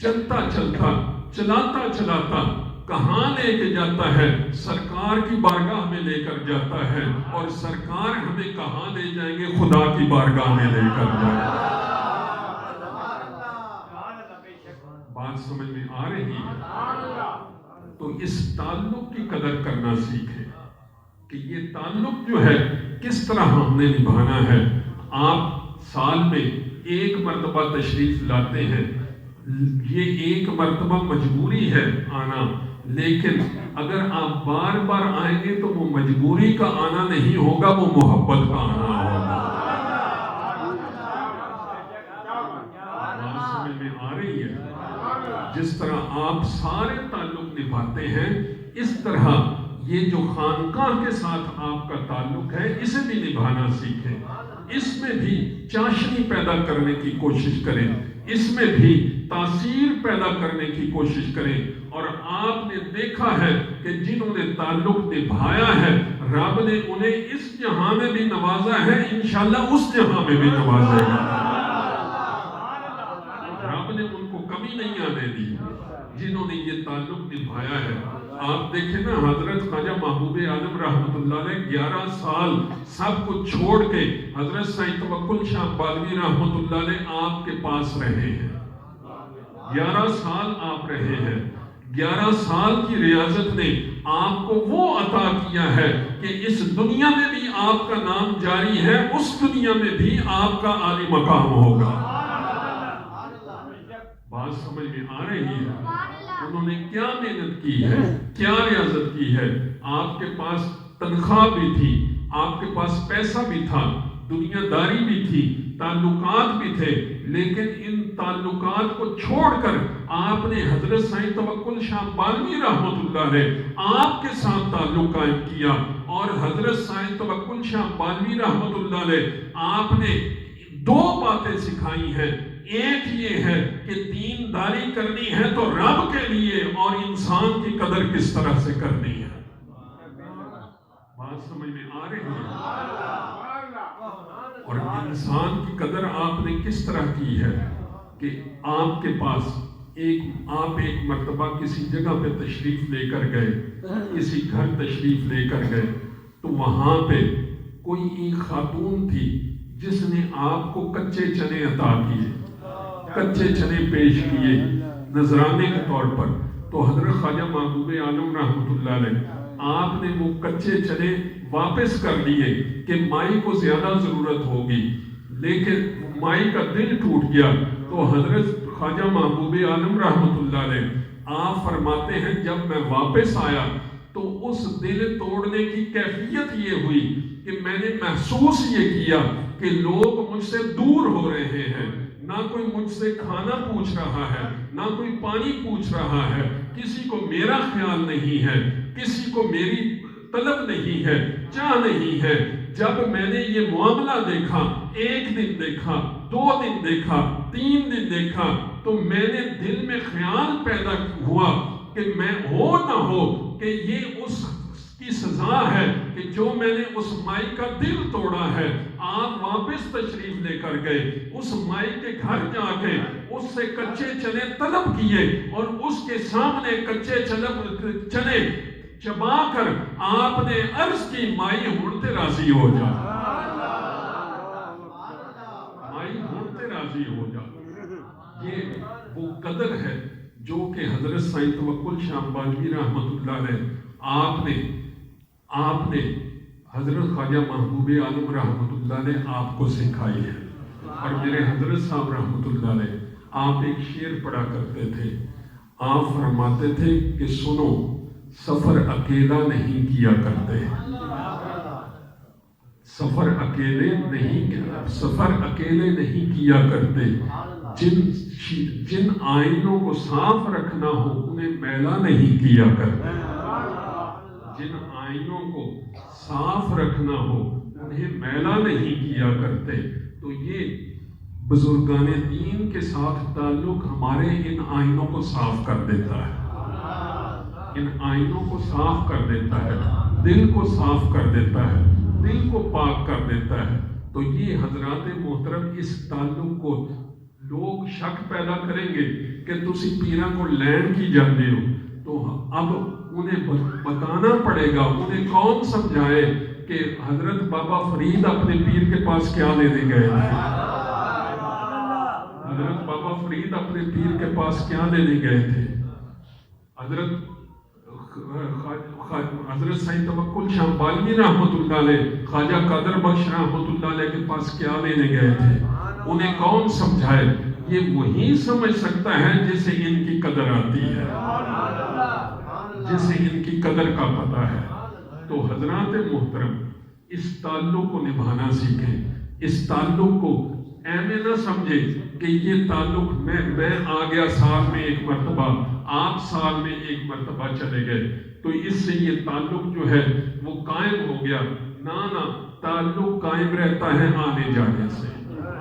چلتا چلتا چلاتا چلاتا کہاں لے کے جاتا ہے؟ سرکار کی بارگاہ میں لے کر جاتا ہے, اور سرکار ہمیں کہاں لے جائیں گے؟ خدا کی بارگاہ میں لے کر جائیں گے. بات سمجھ میں آ رہی ہے؟ تو اس تعلق کی قدر کرنا سیکھیں کہ یہ تعلق جو ہے کس طرح ہم نے نبھانا ہے. آپ سال میں ایک مرتبہ تشریف لاتے ہیں, یہ ایک مرتبہ مجبوری ہے آنا, لیکن اگر آپ بار بار آئیں گے تو وہ مجبوری کا آنا نہیں ہوگا, وہ محبت کا آنا ہوگا. بات سمجھ میں آ رہی ہے؟ جس طرح آپ سارے تعلق نبھاتے ہیں، اس طرح یہ جو خانقاہ کے ساتھ آپ کا تعلق ہے اسے بھی نبھانا سیکھیں، اس میں بھی چاشنی پیدا کرنے کی کوشش کریں، اس میں بھی تاثیر پیدا کرنے کی کوشش کریں۔ اور آپ نے دیکھا ہے کہ جنہوں نے تعلق نبھایا ہے رب نے انہیں اس جہاں میں بھی نوازا ہے، انشاءاللہ اس جہاں میں بھی نوازے گا۔ رب نے ان کو کمی نہیں آنے دی جنہوں نے یہ تعلق نبھایا ہے۔ آپ دیکھیں نا، حضرت خواجہ محبوب عالم رحمۃ اللہ علیہ 11 سال سب کچھ چھوڑ کے حضرت سائیں توکل شاہ بالوی رحمۃ اللہ علیہ آپ کے پاس رہے ہیں۔ 11 سال آپ رہے ہیں۔ 11 سال کی ریاضت نے آپ کو وہ عطا کیا ہے کہ اس دنیا میں بھی آپ کا نام جاری ہے، اس دنیا میں بھی آپ کا عالی مقام ہوگا۔ بات سمجھ میں آ رہی ہے؟ انہوں نے کیا محنت کی ہے، کیا ریاضت کی ہے۔ آپ کے پاس تنخواہ بھی تھی، آپ کے پاس پیسہ بھی تھا، دنیا داری بھی تھی، تعلقات بھی تھے، لیکن ان تعلقات کو چھوڑ کر آپ نے حضرت سائیں توکل شاہ بالوی رحمۃ اللہ علیہ آپ کے ساتھ تعلق قائم کیا۔ اور حضرت سائیں توکل شاہ بالوی رحمۃ اللہ علیہ آپ نے 2 باتیں سکھائی ہیں۔ ایک یہ ہے کہ دینداری کرنی ہے تو رب کے لیے، اور انسان کی قدر کس طرح سے کرنی ہے۔ بات سمجھ میں آ رہی ہے؟ اور انسان کی قدر آپ نے کس طرح کی ہے کہ آپ کے پاس آپ ایک مرتبہ کسی جگہ پہ تشریف لے کر گئے، کسی گھر تشریف لے کر گئے، تو وہاں پہ کوئی ایک خاتون تھی جس نے آپ کو کچے چنے عطا کیے، کچے چنے پیش کیے نذرانے کے طور پر۔ تو حضرت خواجہ محبوب عالم رحمۃ اللہ علیہ آپ نے وہ کچے چنے واپس کر دیے کہ مائی کو زیادہ ضرورت ہوگی، لیکن مائی کا دل ٹوٹ گیا۔ تو حضرت خواجہ محبوب عالم رحمۃ اللہ علیہ آپ فرماتے ہیں جب میں واپس آیا تو اس دل توڑنے کی کیفیت یہ ہوئی کہ میں نے محسوس یہ کیا کہ لوگ مجھ سے دور ہو رہے ہیں، نہ کوئی مجھ سے کھانا پوچھ رہا ہے، نہ کوئی پانی پوچھ رہا ہے، کسی کو میرا خیال نہیں ہے، کسی کو میری طلب نہیں ہے، چاہ نہیں ہے۔ جب میں نے یہ معاملہ دیکھا، 1 دن دیکھا، 2 دن دیکھا، 3 دن دیکھا، تو میں نے دل میں خیال پیدا ہوا کہ میں ہو نہ ہو کہ یہ اس کی سزا ہے کہ جو میں نے اس مائی کا دل توڑا ہے۔ آپ واپس تشریف لے کر گئے، اس مائی کے گھر جا کے اس سے کچے چنے طلب کیے، اور اس کے سامنے کچے چنے چبا کر آپ نے عرض کی مائی ہونتے راضی ہو جا، مائی ہونتے راضی ہو جا۔ یہ وہ قدر ہے جو کہ حضرت سائیں توکل شاہ بالوی رحمۃ اللہ علیہ آپ نے حضرت خواجہ محبوب عالم رحمۃ اللہ علیہ آپ کو سکھائی ہے۔ اور میرے حضرت صاحب رحمۃ اللہ علیہ آپ ایک شعر پڑھا کرتے تھے، آپ فرماتے تھے کہ سنو سفر اکیلا نہیں کیا کرتے، سفر اکیلے نہیں کیا کرتے، جن آئینوں کو صاف رکھنا ہو انہیں میلا نہیں کیا کرتے، جن آئینوں کو صاف رکھنا ہو انہیں میلا نہیں کیا کرتے۔ تو یہ بزرگان دین کے ساتھ تعلق ہمارے ان آئینوں کو صاف کر دیتا ہے، ان آئینوں کو صاف کر دیتا ہے، دل کو صاف کر دیتا ہے، دل کو پاک کر دیتا ہے۔ تو یہ حضرات محترم اس تعلق کو لوگ شک پیدا کریں گے کہ تسی پیرا کو لین کی جانے ہو، تو اب انہیں بتانا پڑے گا، انہیں کون سمجھائے کہ حضرت بابا فرید اپنے پیر کے پاس کیا لینے گئے تھے، حضرت بابا فرید اپنے پیر کے پاس کیا لینے گئے تھے، حضرت سائیں توکل شاہ بالوی رحمۃ اللہ علیہ خواجہ قادر بخش رحمۃ اللہ علیہ کے پاس کیا لینے گئے تھے، انہیں کون سمجھائے؟ یہ وہی سمجھ سکتا ہے جسے ان کی قدر آتی ہے، جسے ان کی قدر کا پتہ ہے۔ تو حضرات محترم اس تعلق کو نبھانا سیکھیں، اس تعلق کو ایسے نہ سمجھے کہ یہ تعلق میں آ گیا سال میں ایک مرتبہ، آپ سال میں ایک مرتبہ چلے گئے، تو اس سے یہ تعلق جو ہے وہ قائم ہو گیا۔ نہ تعلق قائم رہتا ہے آنے جانے سے۔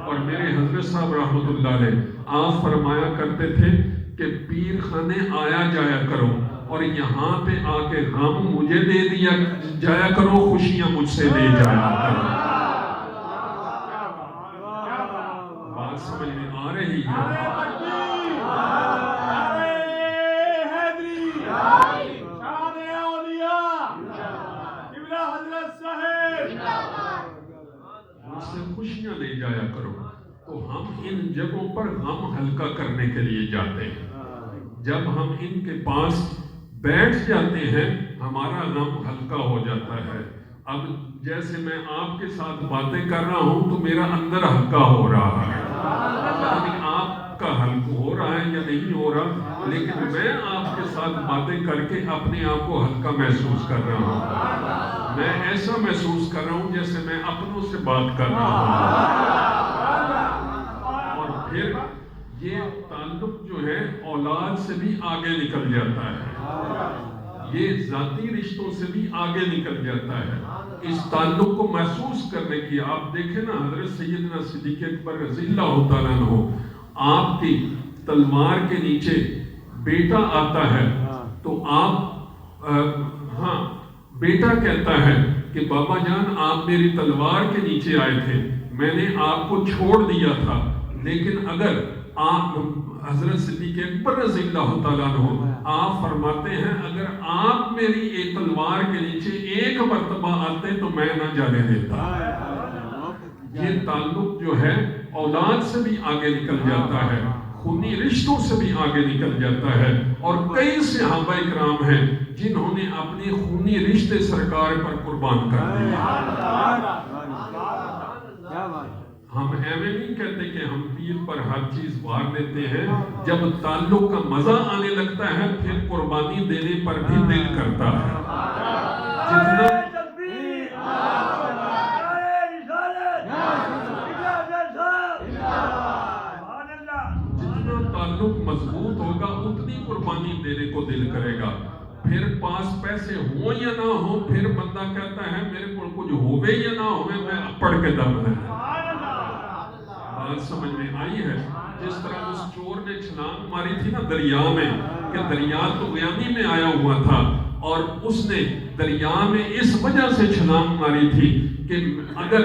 اور میرے حضرت صاحب رحمۃ اللہ علیہ آپ فرمایا کرتے تھے کہ پیر خانے آیا جایا کرو اور یہاں پہ آ کے غم مجھے دے دیا جایا کرو، خوشیاں مجھ سے لے جایا کرو۔ بات سمجھ میں آ رہی ہے؟ مجھ سے خوشیاں لے جایا کرو۔ تو ہم ان جگہوں پر غم ہلکا کرنے کے لیے جاتے ہیں۔ جب ہم ان کے پاس بیٹھ جاتے ہیں ہمارا غم ہلکا ہو جاتا ہے۔ اب جیسے میں آپ کے ساتھ باتیں کر رہا ہوں تو میرا اندر ہلکا ہو رہا ہے، لیکن آپ کا ہلکا ہو رہا ہے یا نہیں ہو رہا، لیکن میں آپ کے ساتھ باتیں کر کے اپنے آپ کو ہلکا محسوس کر رہا ہوں۔ میں ایسا محسوس کر رہا ہوں جیسے میں اپنوں سے بات کر رہا ہوں۔ اور پھر یہ تعلق جو ہے اولاد سے بھی آگے نکل جاتا ہے، یہ ذاتی رشتوں سے بھی آگے نکل جاتا ہے۔ اس تعلق کو محسوس کرنے کی آپ دیکھیں نا، حضرت سیدنا صدیق اکبر رضی اللہ تعالیٰ عنہ، آپ کی تلوار کے نیچے بیٹا آتا ہے تو آپ بیٹا کہتا ہے کہ بابا جان آپ میری تلوار کے نیچے آئے تھے، میں نے آپ کو چھوڑ دیا تھا، لیکن اگر آپ حضرت صدیق اکبر رضی اللہ تعالیٰ عنہ آپ فرماتے ہیں اگر آپ میری ایک تلوار کے نیچے ایک مرتبہ آتے تو میں نہ جانے دیتا۔ یہ تعلق جو ہے اولاد سے بھی آگے نکل جاتا ہے، خونی رشتوں سے بھی آگے نکل جاتا ہے۔ اور کئی صحابہ اکرام ہیں جنہوں نے اپنے خونی رشتے سرکار پر قربان کر دیے۔ ہم ایویں نہیں کہتے کہ ہم پیر پر ہر چیز وار دیتے ہیں، جب تعلق کا مزہ آنے لگتا ہے پھر قربانی دینے پر بھی دل کرتا ہے۔ جتنا تعلق مضبوط ہوگا اتنی قربانی دینے کو دل کرے گا۔ پھر پاس پیسے ہوں یا نہ ہوں پھر بندہ کہتا ہے میرے کو کچھ ہوئے یا نہ ہوئے میں پڑھ کے دم ہے۔ بات سمجھ میں آئی ہے؟ جس طرح اس چور نے چھلانگ ماری تھی نا دریا میں، کہ دریا تو غیامی میں آیا ہوا تھا اور اس نے دریا میں اس وجہ سے چھلانگ ماری تھی کہ اگر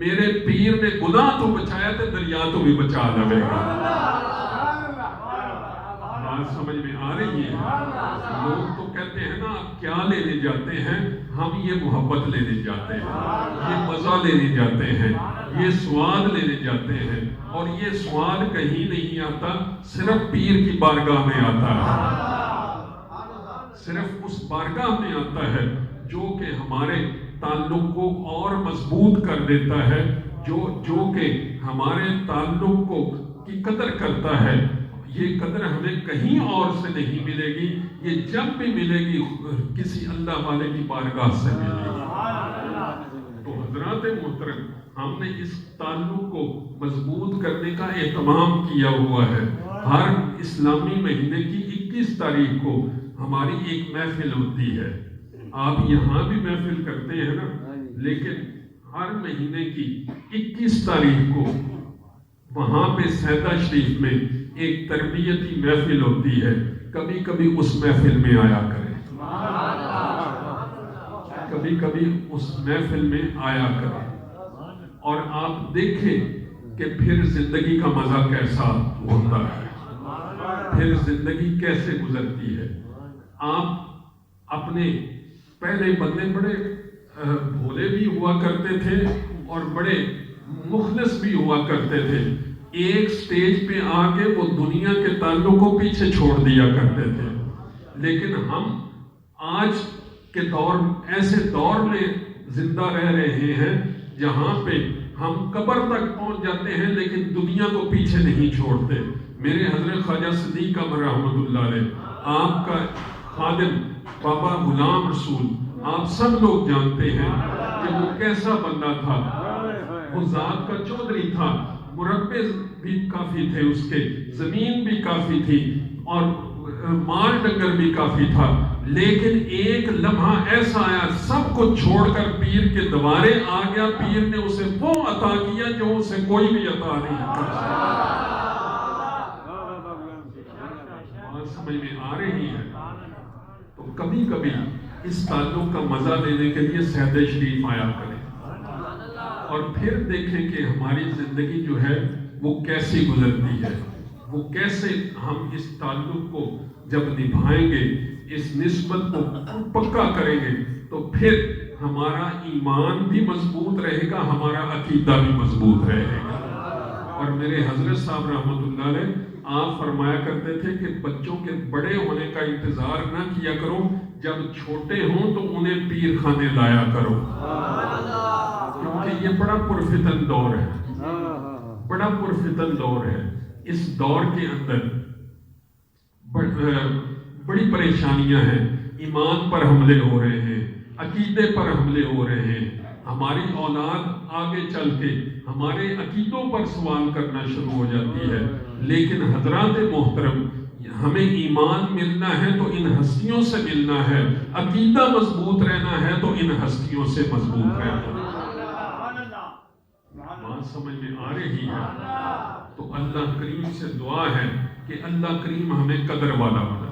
میرے پیر نے گناہ تو بچایا تو دریا تو بھی بچا لے گا۔ بات سمجھ میں آ رہی ہے؟ لوگ تو کہتے ہیں نا آپ کیا لینے جاتے ہیں، ہم یہ محبت لینے جاتے ہیں، یہ مزہ لینے جاتے ہیں، یہ سواد لینے جاتے ہیں، اور یہ سواد کہیں نہیں آتا، صرف پیر کی بارگاہ میں آتا ہے، صرف اس بارگاہ میں آتا ہے جو کہ ہمارے تعلق کو اور مضبوط کر دیتا ہے، جو کہ ہمارے تعلق کو کی قدر کرتا ہے۔ یہ قدر ہمیں کہیں اور سے نہیں ملے گی، یہ جب بھی ملے گی کسی اللہ والے کی بارگاہ سے ملے گی۔ تو حضرات محترم، ہم نے اس تعلق کو مضبوط کرنے کا اہتمام کیا ہوا ہے۔ ہر اسلامی مہینے کی 21 تاریخ کو ہماری ایک محفل ہوتی ہے۔ آپ یہاں بھی محفل کرتے ہیں نا، لیکن ہر مہینے کی 21 تاریخ کو وہاں پہ سیدہ شریف میں ایک تربیتی محفل ہوتی ہے۔ کبھی کبھی اس محفل میں آیا کریں، کبھی کبھی اس محفل میں آیا کریں، اور آپ دیکھیں کہ پھر زندگی کا مزہ کیسا ہوتا ہے، پھر زندگی کیسے گزرتی ہے۔ آپ اپنے پہلے بندے بڑے بھولے بھی ہوا کرتے تھے اور بڑے مخلص بھی ہوا کرتے تھے، ایک سٹیج پہ آ کے وہ دنیا کے تعلق کو پیچھے چھوڑ دیا کرتے تھے۔ لیکن ہم آج کے دور ایسے دور میں زندہ رہ رہے ہیں جہاں پہ ہم قبر تک پہنچ جاتے ہیں لیکن دنیا کو پیچھے نہیں چھوڑتے۔ میرے حضرت خواجہ صدیق احمد رحمۃ اللہ علیہ، آپ کا خادم بابا غلام رسول، آپ سب لوگ جانتے ہیں کہ وہ کیسا بندہ تھا۔ وہ ذات کا چودھری تھا، مربع بھی کافی تھے اس کے، زمین بھی کافی تھی اور مال ڈنگر بھی کافی تھا، لیکن ایک لمحہ ایسا آیا سب کو چھوڑ کر پیر کے دوارے آ گیا، پیر نے اسے وہ عطا کیا جو اسے کوئی بھی عطا نہیں کر سکتا۔ بات سمجھ میں آ رہی ہے؟ تو کبھی کبھی اس تعلق کا مزہ لینے کے لیے سید شریف آیا کریں اور پھر دیکھیں کہ ہماری زندگی جو ہے وہ کیسی گزرتی ہے، وہ کیسے ہم اس تعلق کو جب نبھائیں گے، اس نسبت کو پکا کریں گے، تو پھر ہمارا ایمان بھی مضبوط رہے گا، ہمارا عقیدہ بھی مضبوط رہے گا۔ اور میرے حضرت صاحب رحمۃ اللہ علیہ آپ فرمایا کرتے تھے کہ بچوں کے بڑے ہونے کا انتظار نہ کیا کرو، جب چھوٹے ہوں تو انہیں پیر خانے لایا کرو، کیونکہ یہ بڑا پرفتن دور ہے، بڑا پرفتن دور ہے۔ اس دور کے اندر بڑی پریشانیاں ہیں، ایمان پر حملے ہو رہے ہیں، عقیدے پر حملے ہو رہے ہیں، ہماری اولاد آگے چل کے ہمارے عقیدوں پر سوال کرنا شروع ہو جاتی ہے۔ لیکن حضرات محترم، ہمیں ایمان ملنا ہے تو ان ہستیوں سے ملنا ہے، عقیدہ مضبوط رہنا ہے تو ان ہستیوں سے مضبوط رہنا ہے۔ بات سمجھ میں آ رہی ہے؟ تو اللہ کریم سے دعا ہے کہ اللہ کریم ہمیں قدر والا بنائے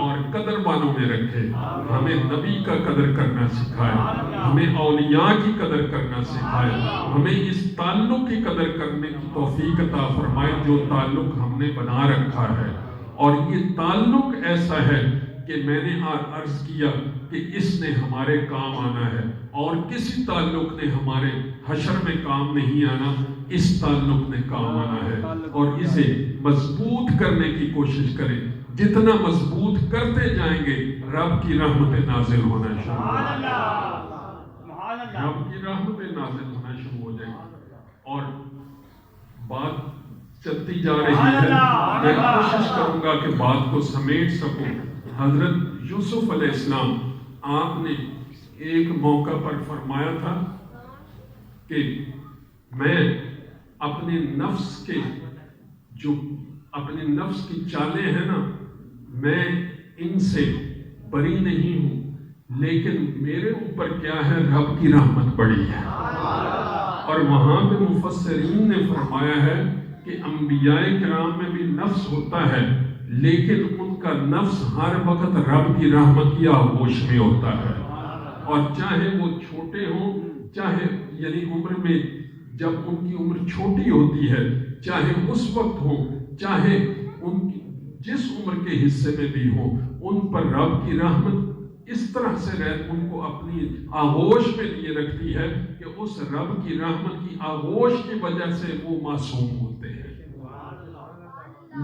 اور قدر والوں میں رکھے، ہمیں نبی کا قدر کرنا سکھائے، ہمیں اولیاء کی قدر کرنا سکھائے، ہمیں اس تعلق کی قدر کرنے کی توفیق عطا فرمائے جو تعلق ہم نے بنا رکھا ہے۔ اور یہ تعلق ایسا ہے کہ میں نے عرض کیا کہ اس نے ہمارے کام آنا ہے، اور کسی تعلق نے ہمارے حشر میں کام نہیں آنا، اس تعلق نے کام آنا ہے، اور اسے مضبوط کرنے کی کوشش کریں۔ جتنا مضبوط کرتے جائیں گے رب کی رحمت نازل ہونا شروع ہو جائے گی، رب کی رحمت نازل ہونا شروع ہو جائے گی۔ اور بات چلتی جا رہی ہے، میں کوشش کروں گا کہ بات کو سمیٹ سکوں۔ حضرت یوسف علیہ السلام، آپ نے ایک موقع پر فرمایا تھا کہ میں اپنے نفس کی چالیں ہیں نا، میں ان سے بری نہیں ہوں، لیکن میرے اوپر کیا ہے، رب کی رحمت بڑی ہے۔ اور وہاں پہ مفسرین نے فرمایا ہے کہ انبیاء کرام میں بھی نفس ہوتا ہے، لیکن ان کا نفس ہر وقت رب کی رحمت کی آغوش میں ہوتا ہے، اور چاہے وہ چھوٹے ہوں، چاہے یعنی عمر میں جب ان کی عمر چھوٹی ہوتی ہے، چاہے اس وقت ہو، چاہے ان کی جس عمر کے حصے میں بھی ہو، ان پر رب کی رحمت اس طرح سے ان کو اپنی آغوش میں لیے رکھتی ہے کہ اس رب کی رحمت کی آغوش کی وجہ سے وہ معصوم ہوتے ہیں۔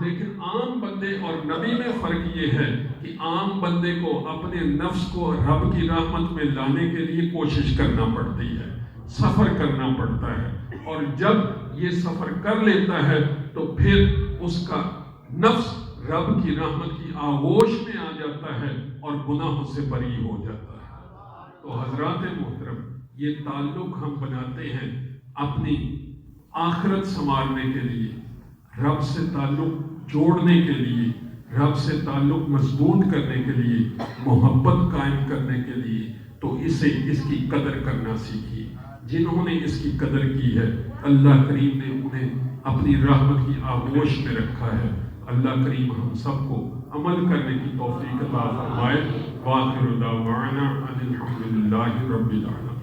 لیکن عام بندے اور نبی میں فرق یہ ہے کہ عام بندے کو اپنے نفس کو رب کی رحمت میں لانے کے لیے کوشش کرنا پڑتی ہے، سفر کرنا پڑتا ہے، اور جب یہ سفر کر لیتا ہے تو پھر اس کا نفس رب کی رحمت کی آغوش میں آ جاتا ہے اور گناہوں سے بری ہو جاتا ہے۔ تو حضرات محترم، یہ تعلق ہم بناتے ہیں اپنی آخرت سنوارنے کے لیے، رب سے تعلق جوڑنے کے لیے، رب سے تعلق مضبوط کرنے کے لیے، محبت قائم کرنے کے لیے۔ تو اس کی قدر کرنا سیکھیے۔ جنہوں نے اس کی قدر کی ہے، اللہ کریم نے انہیں اپنی رحمت کی آغوش میں رکھا ہے۔ اللہ کریم ہم سب کو عمل کرنے کی توفیق عطا فرمائے۔ وآخر دعوانا ان الحمد للہ رب العالمین۔